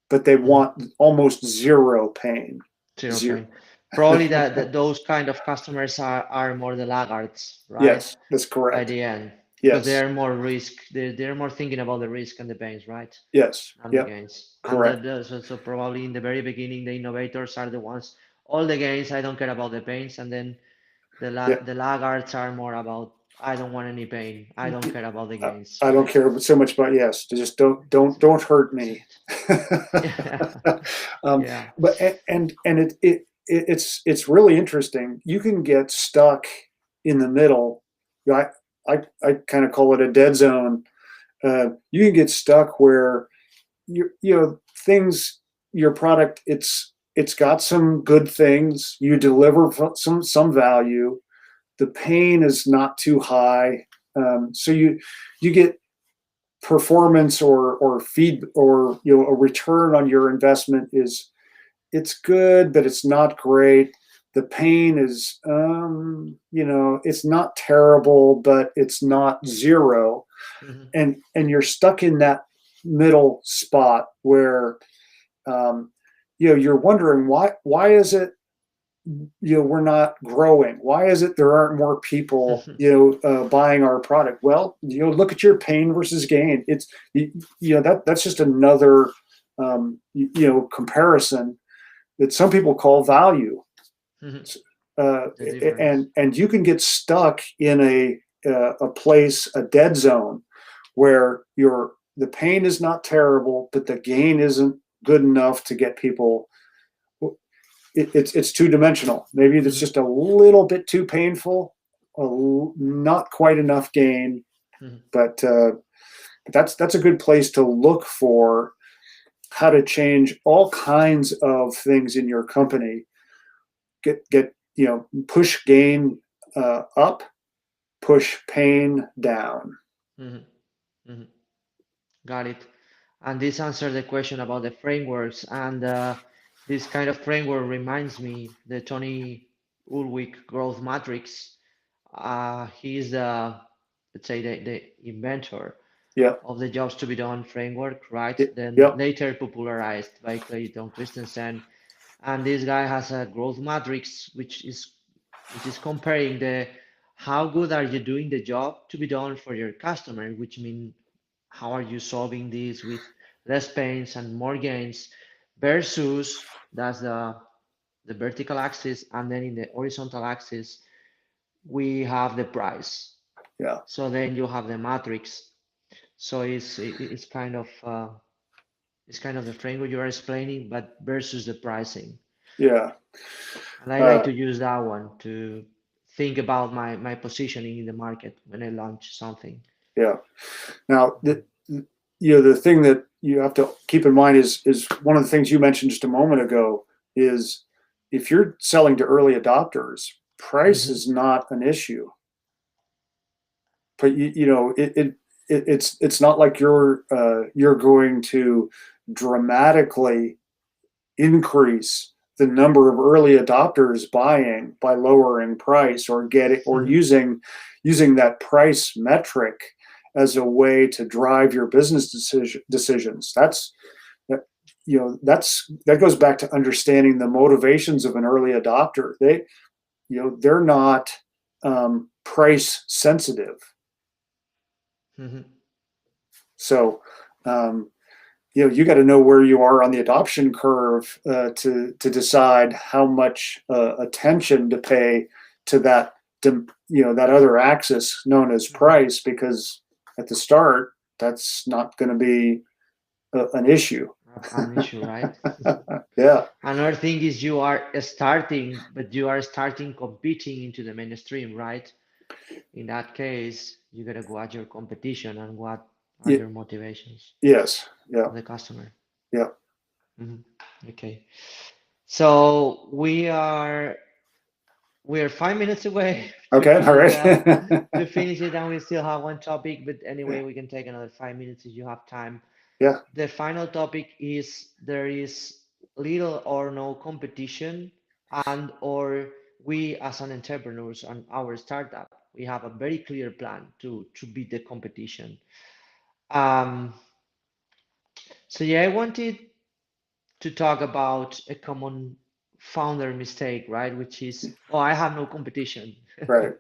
but they Mm-hmm. want almost zero pain. Zero Zero. pain. Probably that those kind of customers are more the laggards, right? Yes, that's By correct. the end, because Yes, they're more risk. They're more thinking about the risk and the pains, right? yes, And the yep, gains. And correct. so probably in the very beginning, the innovators are the ones. All the gains, I don't care about the pains, and then Yeah. the laggards are more about I don't want any pain. I don't care about the gains, I don't right? care so much about, yes. Just don't hurt That's me. it. Yeah, um, yeah. but and it's really interesting. You can get stuck in the middle. I kind of call it a dead zone. You can get stuck where things, your product, it's got some good things. You deliver some value. The pain is not too high. So you get performance or feed or a return on your investment is it's good, but it's not great. The pain is it's not terrible, but it's not zero, Mhm. and you're stuck in that middle spot where you're wondering why is it we're not growing. Why is it there aren't more people buying our product? Well, look at your pain versus gain. It's that's just another comparison that some people call value. Mhm. uh, The difference. and you can get stuck in a place, a dead zone, where the pain is not terrible, but the gain isn't good enough to get people. It's two dimensional. Maybe it's Mhm. just a little bit too painful, not quite enough gain, Mhm. but that's a good place to look for how to change all kinds of things in your company. Get push gain up, push pain down. Mhm. Mhm. Got it. And this answers the question about the frameworks. And this kind of framework reminds me the Tony Ulrich growth matrix. He's let's say the inventor Yeah, of the jobs to be done framework, right? Then yep, later popularized by Clayton Christensen. And this guy has a growth matrix which is comparing the how good are you doing the job to be done for your customer, which means how are you solving this with less pains and more gains versus that's the vertical axis, and then in the horizontal axis we have the price. yeah, So then you have the matrix. So it's kind of the framework you are explaining, but versus the pricing. yeah, And I like uh, to use that one to think about my positioning in the market when I launch something. yeah. Now, the thing that you have to keep in mind is one of the things you mentioned just a moment ago is if you're selling to early adopters, price Hmm. is not an issue. But it's not like you're going to dramatically increase the number of early adopters buying by lowering price or getting or Hmm. using that price metric as a way to drive your business decisions. That that goes back to understanding the motivations of an early adopter. They're not price sensitive. Hmm. So um, you got to know where you are on the adoption curve to decide how much attention to pay to that other axis known as Hmm. price, because at the start that's not going to be an issue. An issue, right? Yeah, Another thing is you are starting, but you are starting competing into the mainstream, right? In that case, you gotta go at your competition and what are y- your motivations yes, yeah, of the customer. yeah. Hmm. Okay. So we're 5 minutes away to Okay, all finish right. it, and we still have one topic. But anyway, we can take another 5 minutes if you have time. Yeah, The final topic is there is little or no competition, and or we as an entrepreneurs and our startup, we have a very clear plan to beat the competition. Um, so yeah, I wanted to talk about a common founder mistake, right? Which is, oh, I have no competition. right.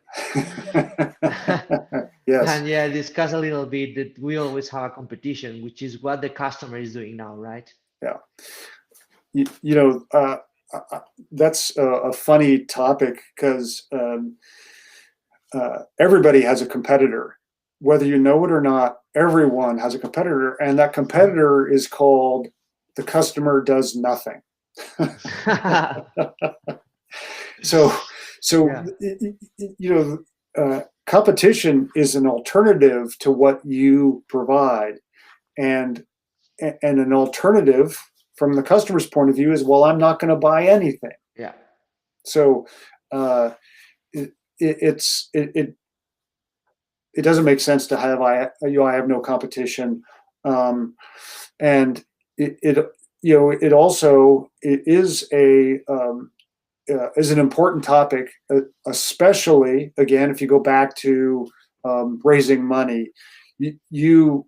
Yes, And yeah, discuss a little bit that we always have a competition, which is what the customer is doing now, right? yeah. you, you know, uh, that's a funny topic because everybody has a competitor. Whether you know it or not, everyone has a competitor, and that Mhm. competitor is called the customer does nothing. So, so Yeah. competition is an alternative to what you provide, and an alternative from the customer's point of view is, well, I'm not going to buy anything. Yeah. So uh, it, it's it doesn't make sense to have I have no competition, and it it also it is an important topic, especially again if you go back to raising money. You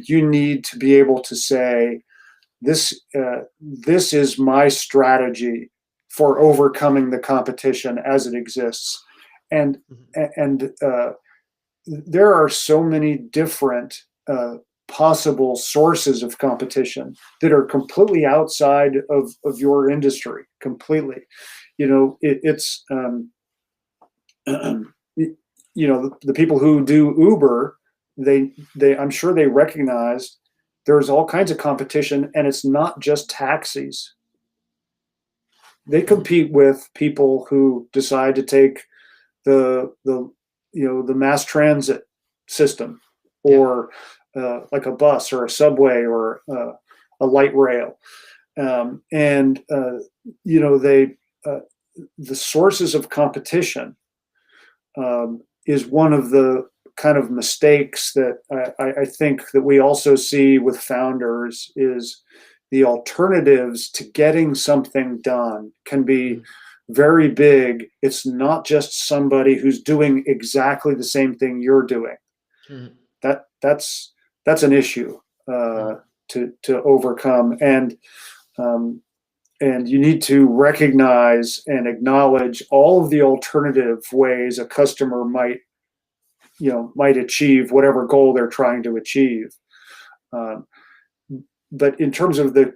need to be able to say this is my strategy for overcoming the competition as it exists, and and there are so many different possible sources of competition that are completely outside of your industry completely. It's the people who do Uber, they I'm sure they recognize there's all kinds of competition, and it's not just taxis. They compete with people who decide to take the mass transit system, Yeah. or like a bus or a subway or a light rail, and they the sources of competition is one of the kind of mistakes that I think that we also see with founders is the alternatives to getting something done can be very big. It's not just somebody who's doing exactly the same thing you're doing. Mhm. That's an issue to overcome, and you need to recognize and acknowledge all of the alternative ways a customer might achieve whatever goal they're trying to achieve. Um, but in terms of the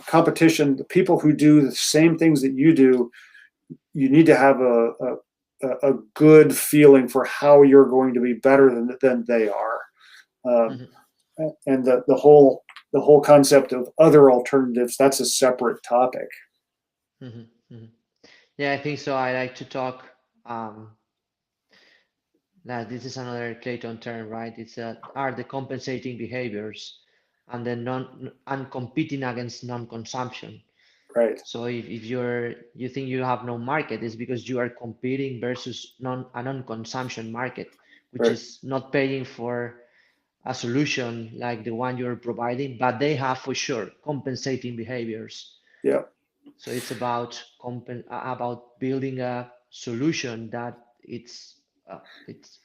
competition, the people who do the same things that you do, you need to have a good feeling for how you're going to be better than they are. Um, and the whole concept of other alternatives, that's a separate topic. Mhm. Mhm. Yeah, I think so. I like to talk. Um, that this is another Clayton term, right? It's are the compensating behaviors and then non and competing against non-consumption. Right. So if you think you have no market, it's because you are competing versus a non-consumption market, which Right. is not paying for a solution like the one you're providing, but they have for sure compensating behaviors. Yeah. So it's about building a solution that it's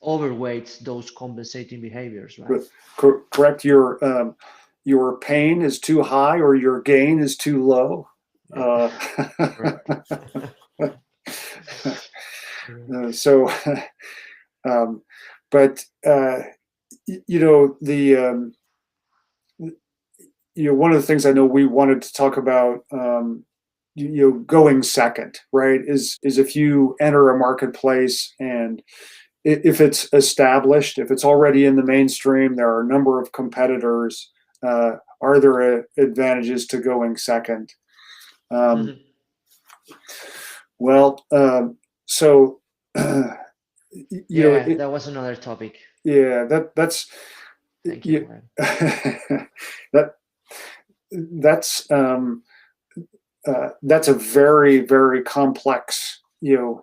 overweights those compensating behaviors, right? Correct. Your pain is too high or your gain is too low. Yeah, Uh, correct. so, um, but the one of the things I know we wanted to talk about, going second, right? Is if you enter a marketplace and if it's established, if it's already in the mainstream, there are a number of competitors. Are there advantages to going second? Um, well, so Yeah, that was another topic. yeah, that's Thank you you, for it. that that's that's a very, very complex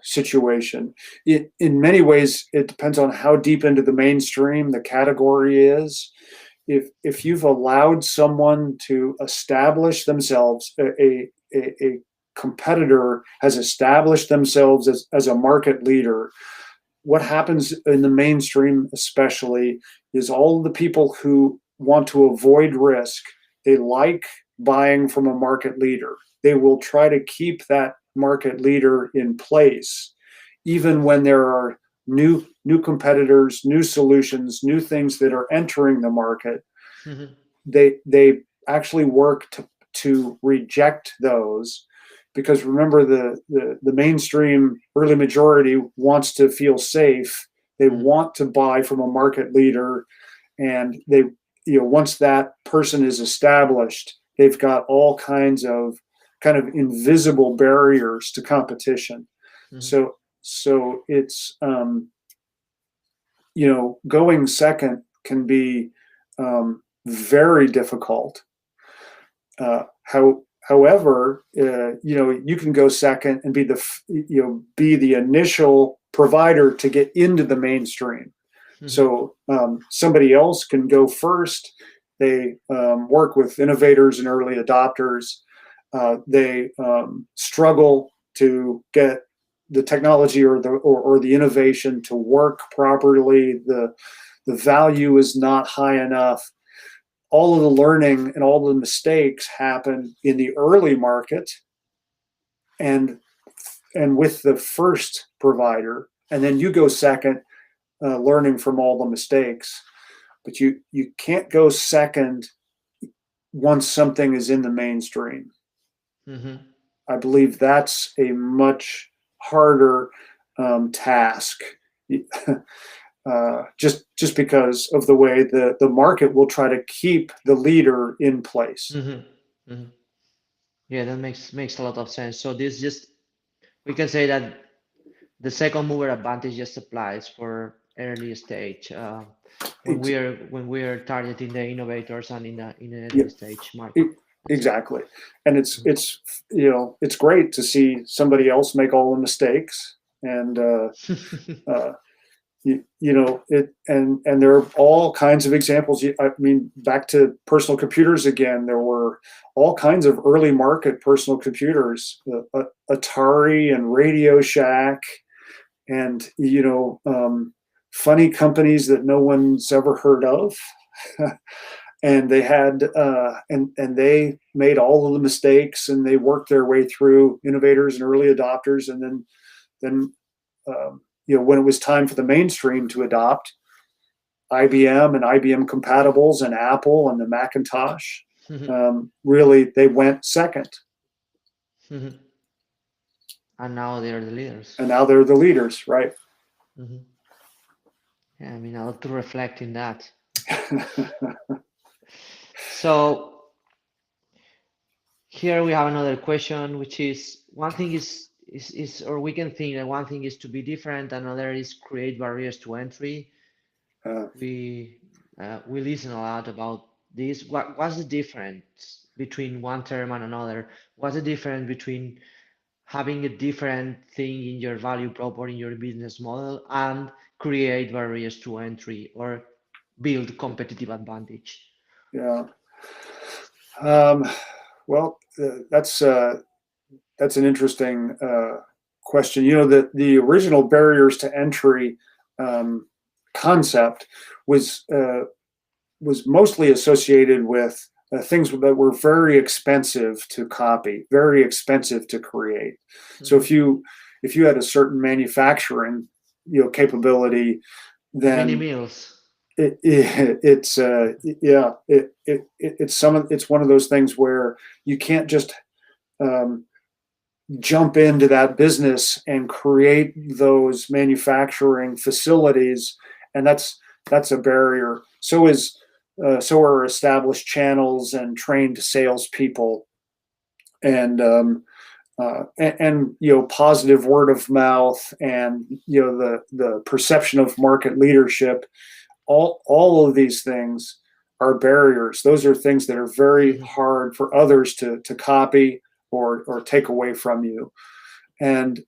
situation. In many ways, it depends on how deep into the mainstream the category is. If you've allowed someone to establish themselves, a competitor has established themselves as a market leader, what happens in the mainstream especially is all the people who want to avoid risk, they like buying from a market leader. They will try to keep that market leader in place even when there are new competitors, new solutions, new things that are entering the market. They actually work to reject those, because remember, the mainstream early majority wants to feel safe. They want to buy from a market leader, and they once that person is established, they've got all kinds of kind of invisible barriers to competition. So it's going second can be very difficult. However, you can go second and be the initial provider to get into the mainstream. So somebody else can go first. They work with innovators and early adopters. They struggle to get the technology or the innovation to work properly. The value is not high enough. All of the learning and all the mistakes happen in the early market and with the first provider, and then you go second, learning from all the mistakes. But you can't go second once something is in the mainstream. Hmm. I believe that's a much harder task. Just because of the way the market will try to keep the leader in place. Hmm. Hmm. Yeah, that makes a lot of sense. So this just we can say that the second mover advantage just applies for early stage Ex- when we are targeting the innovators and in an yeah, early stage market. e- That's it. exactly. And it's great to see somebody else make all the mistakes and uh, it and there are all kinds of examples. I mean, back to personal computers again, there were all kinds of early market personal computers, Atari and Radio Shack, and funny companies that no one's ever heard of. And they had and they made all of the mistakes, and they worked their way through innovators and early adopters, and then when it was time for the mainstream to adopt, IBM and IBM compatibles and Apple and the Macintosh, really they went second, And now they are the leaders. and now they're the leaders, right? Hmm. Yeah, I mean, I'll have to reflect in that. So here we have another question, which is one thing is or we can think that one thing is to be different, another is create barriers to entry. uh, We listen a lot about this. What's the difference between one term and another? What's the difference between having a different thing in your value prop or in your business model and create barriers to entry or build competitive advantage? yeah. Um, well, that's an interesting question. The original barriers to entry um, concept was was mostly associated with things that were very expensive to copy, very expensive to create. So Hmm. if you had a certain manufacturing capability, Mini then meals. it's yeah it's one of those things where you can't just um, jump into that business and create those manufacturing facilities, and that's a barrier. So are established channels and trained salespeople, and positive word of mouth, and the perception of market leadership. All of these things are barriers. Those are things that are very Hmm. hard for others to copy or take away from you. And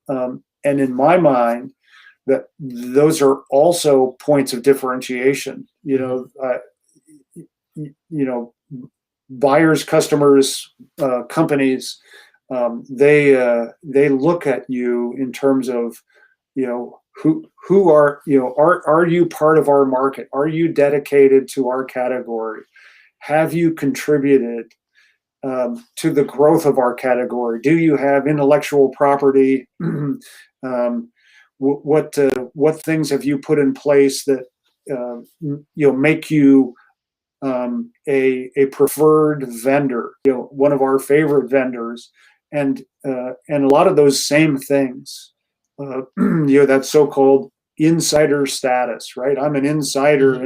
in my mind, that those are also points of differentiation. Hmm. You know, buyers, customers, companies, they look at you in terms of who are you part of our market? Are you dedicated to our category? Have you contributed to the growth of our category? Do you have intellectual property? What things have you put in place that make you a preferred vendor? One of our favorite vendors, and a lot of those same things. That so-called insider status, right? I'm an insider Hmm.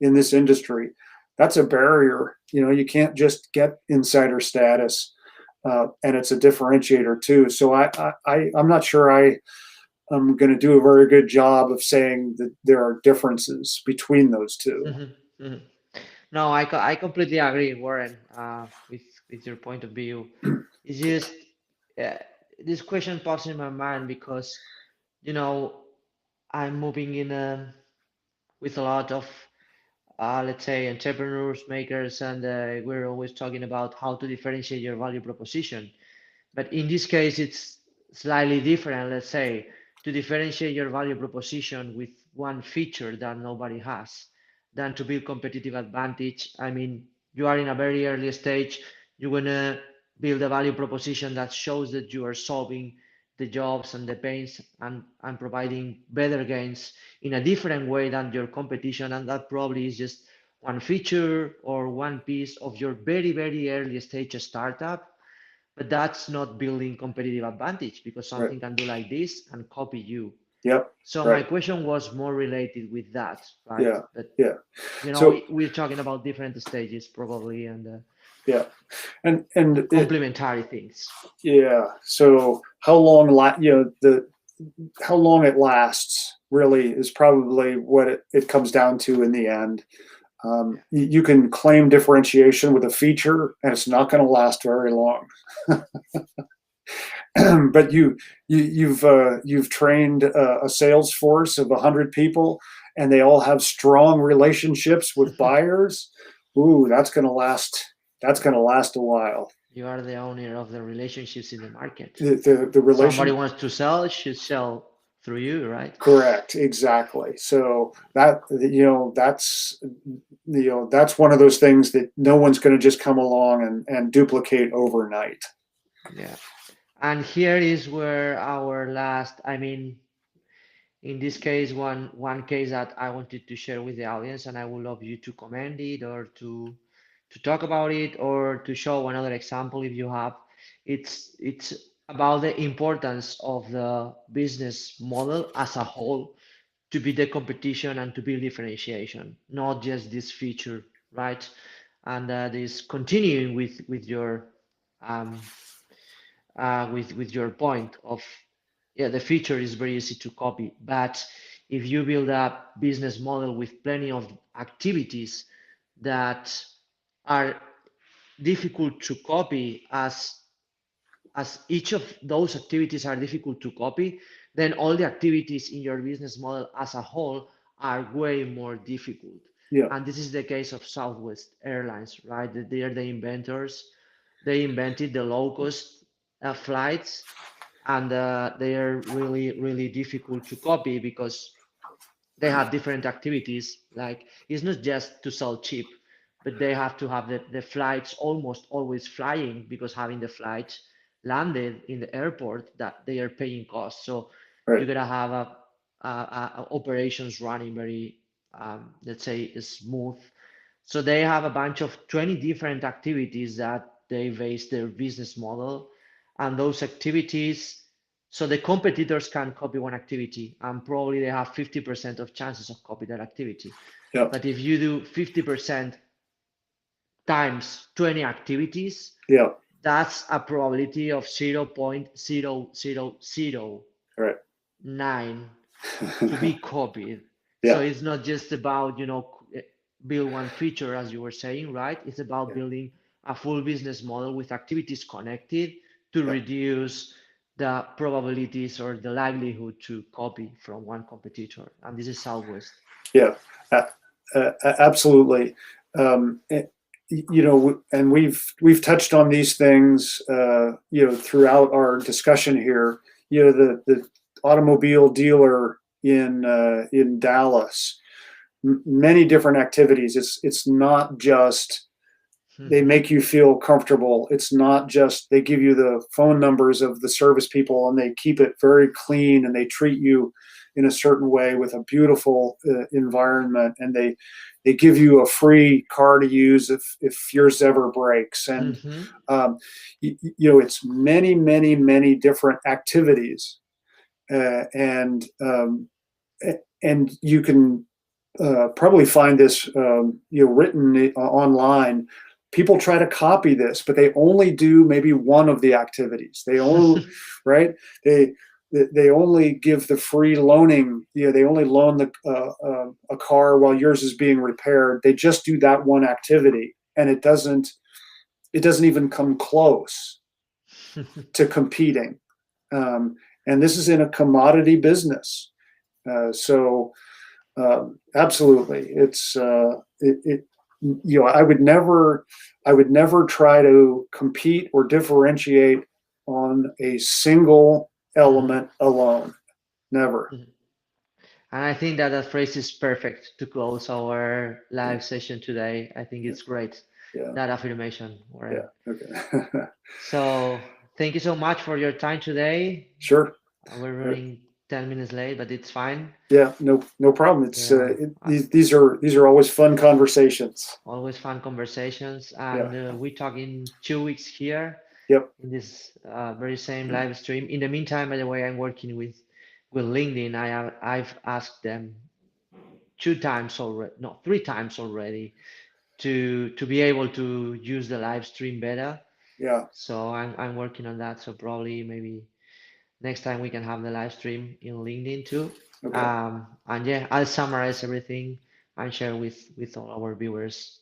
in this industry. That's a barrier. You can't just get insider status, and it's a differentiator too. So I'm not sure I'm going to do a very good job of saying that there are differences between those two. Hmm. Hmm. No, I completely agree, Warren, with your point of view. It's just uh, this question pops in my mind because, you know, I'm moving in a with a lot of let's say entrepreneurs, makers, and we're always talking about how to differentiate your value proposition. But in this case, it's slightly different, let's say, to differentiate your value proposition with one feature that nobody has, than to build competitive advantage. I mean, you are in a very early stage, you're gonna build a value proposition that shows that you are solving the jobs and the pains and providing better gains in a different way than your competition. And that probably is just one feature or one piece of your very, very early stage startup, but that's not building competitive advantage because Right. something can do like this and copy you. Yep. So my Right. question was more related with that, right? Yeah. But Yeah. you know, So we're talking about different stages probably and yeah, and it complementary things. yeah. So how long the how long it lasts really is probably what it comes down to in the end. Yeah. You can claim differentiation with a feature, and it's not going to last very long. But you've trained a sales force of 100 people, and they all have strong relationships with buyers. Ooh, that's going to last. That's going to last a while. You are the owner of the relationships in the market. The Somebody relation wants to sell, should sell through you, right? correct, exactly. So that's one of those things that no one's going to just come along and duplicate overnight. Yeah. And here is where our last, I mean, in this case, one case that I wanted to share with the audience, and I would love you to comment it or to talk about it or to show another example if you have. It's about the importance of the business model as a whole to be the competition and to build differentiation, not just this feature, right? And this continuing with your um, with your point of, yeah, the feature is very easy to copy, but if you build a business model with plenty of activities that are difficult to copy, as each of those activities are difficult to copy, then all the activities in your business model as a whole are way more difficult. Yeah, And this is the case of Southwest Airlines, right? They are the inventors. They invented the low cost flights, and they are really, really difficult to copy because they have different activities. Like it's not just to sell cheap, but they have to have the flights almost always flying because having the flights landed in the airport that they are paying costs. So right. you gotta have a operations running very, let's say, smooth. So they have a bunch of 20 different activities that they base their business model, and those activities, so the competitors can copy one activity and probably they have 50% of chances of copy that activity. Yeah, But if you do 50% times 20 activities, yeah, that's a probability of 0.0009 right. to be copied. So Yeah, it's not just about, build one feature, as you were saying, right? It's about yeah, building a full business model with activities connected to yeah, reduce the probabilities or the likelihood to copy from one competitor. And this is Southwest. yeah. Uh, Absolutely. Eh, and we've touched on these things, throughout our discussion here. The automobile dealer in Dallas, many different activities. It's not just they Mm-hmm. make you feel comfortable. It's not just they give you the phone numbers of the service people and they keep it very clean and they treat you in a certain way with a beautiful environment, and they give you a free car to use if yours ever breaks. And Mm-hmm. it's many different activities, and you can probably find this written online. People try to copy this, but they only do maybe one of the activities. They only right they they only give the free loaning. They only loan a car while yours is being repaired. They just do that one activity, and it doesn't even come close to competing. Um, and this is in a commodity business. So Absolutely. It, I would never try to compete or differentiate on a single Mhm, element alone. Never. mhm. And I think that that phrase is perfect to close our Yeah, live session today. I think yeah, it's great, yeah, that affirmation, Warren. yeah. Okay. So thank you so much for your time today. Sure. We're running 10 minutes late, but it's fine. Yeah, no problem. It's Yeah, these are always fun conversations. always fun conversations. Yeah. And we talk in 2 weeks here Yep. in this very same live stream. In the meantime, by the way, I'm working with LinkedIn. I've asked them 2 times already, no, 3 times already to be able to use the live stream better. Yeah. So I'm working on that. So probably maybe next time we can have the live stream in LinkedIn too. Okay. And yeah, I'll summarize everything and share with all our viewers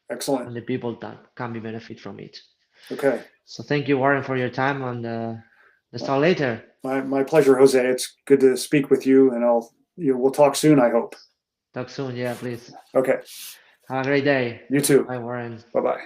Excellent. and the people that can be benefit from it. Okay. So thank you, Warren, for your time, and let's My, talk later. my pleasure, Jose. It's good to speak with you, and we'll talk soon, I hope. Talk soon. Yeah, please. Okay. Have a great day. You too. Bye, Warren. Bye bye.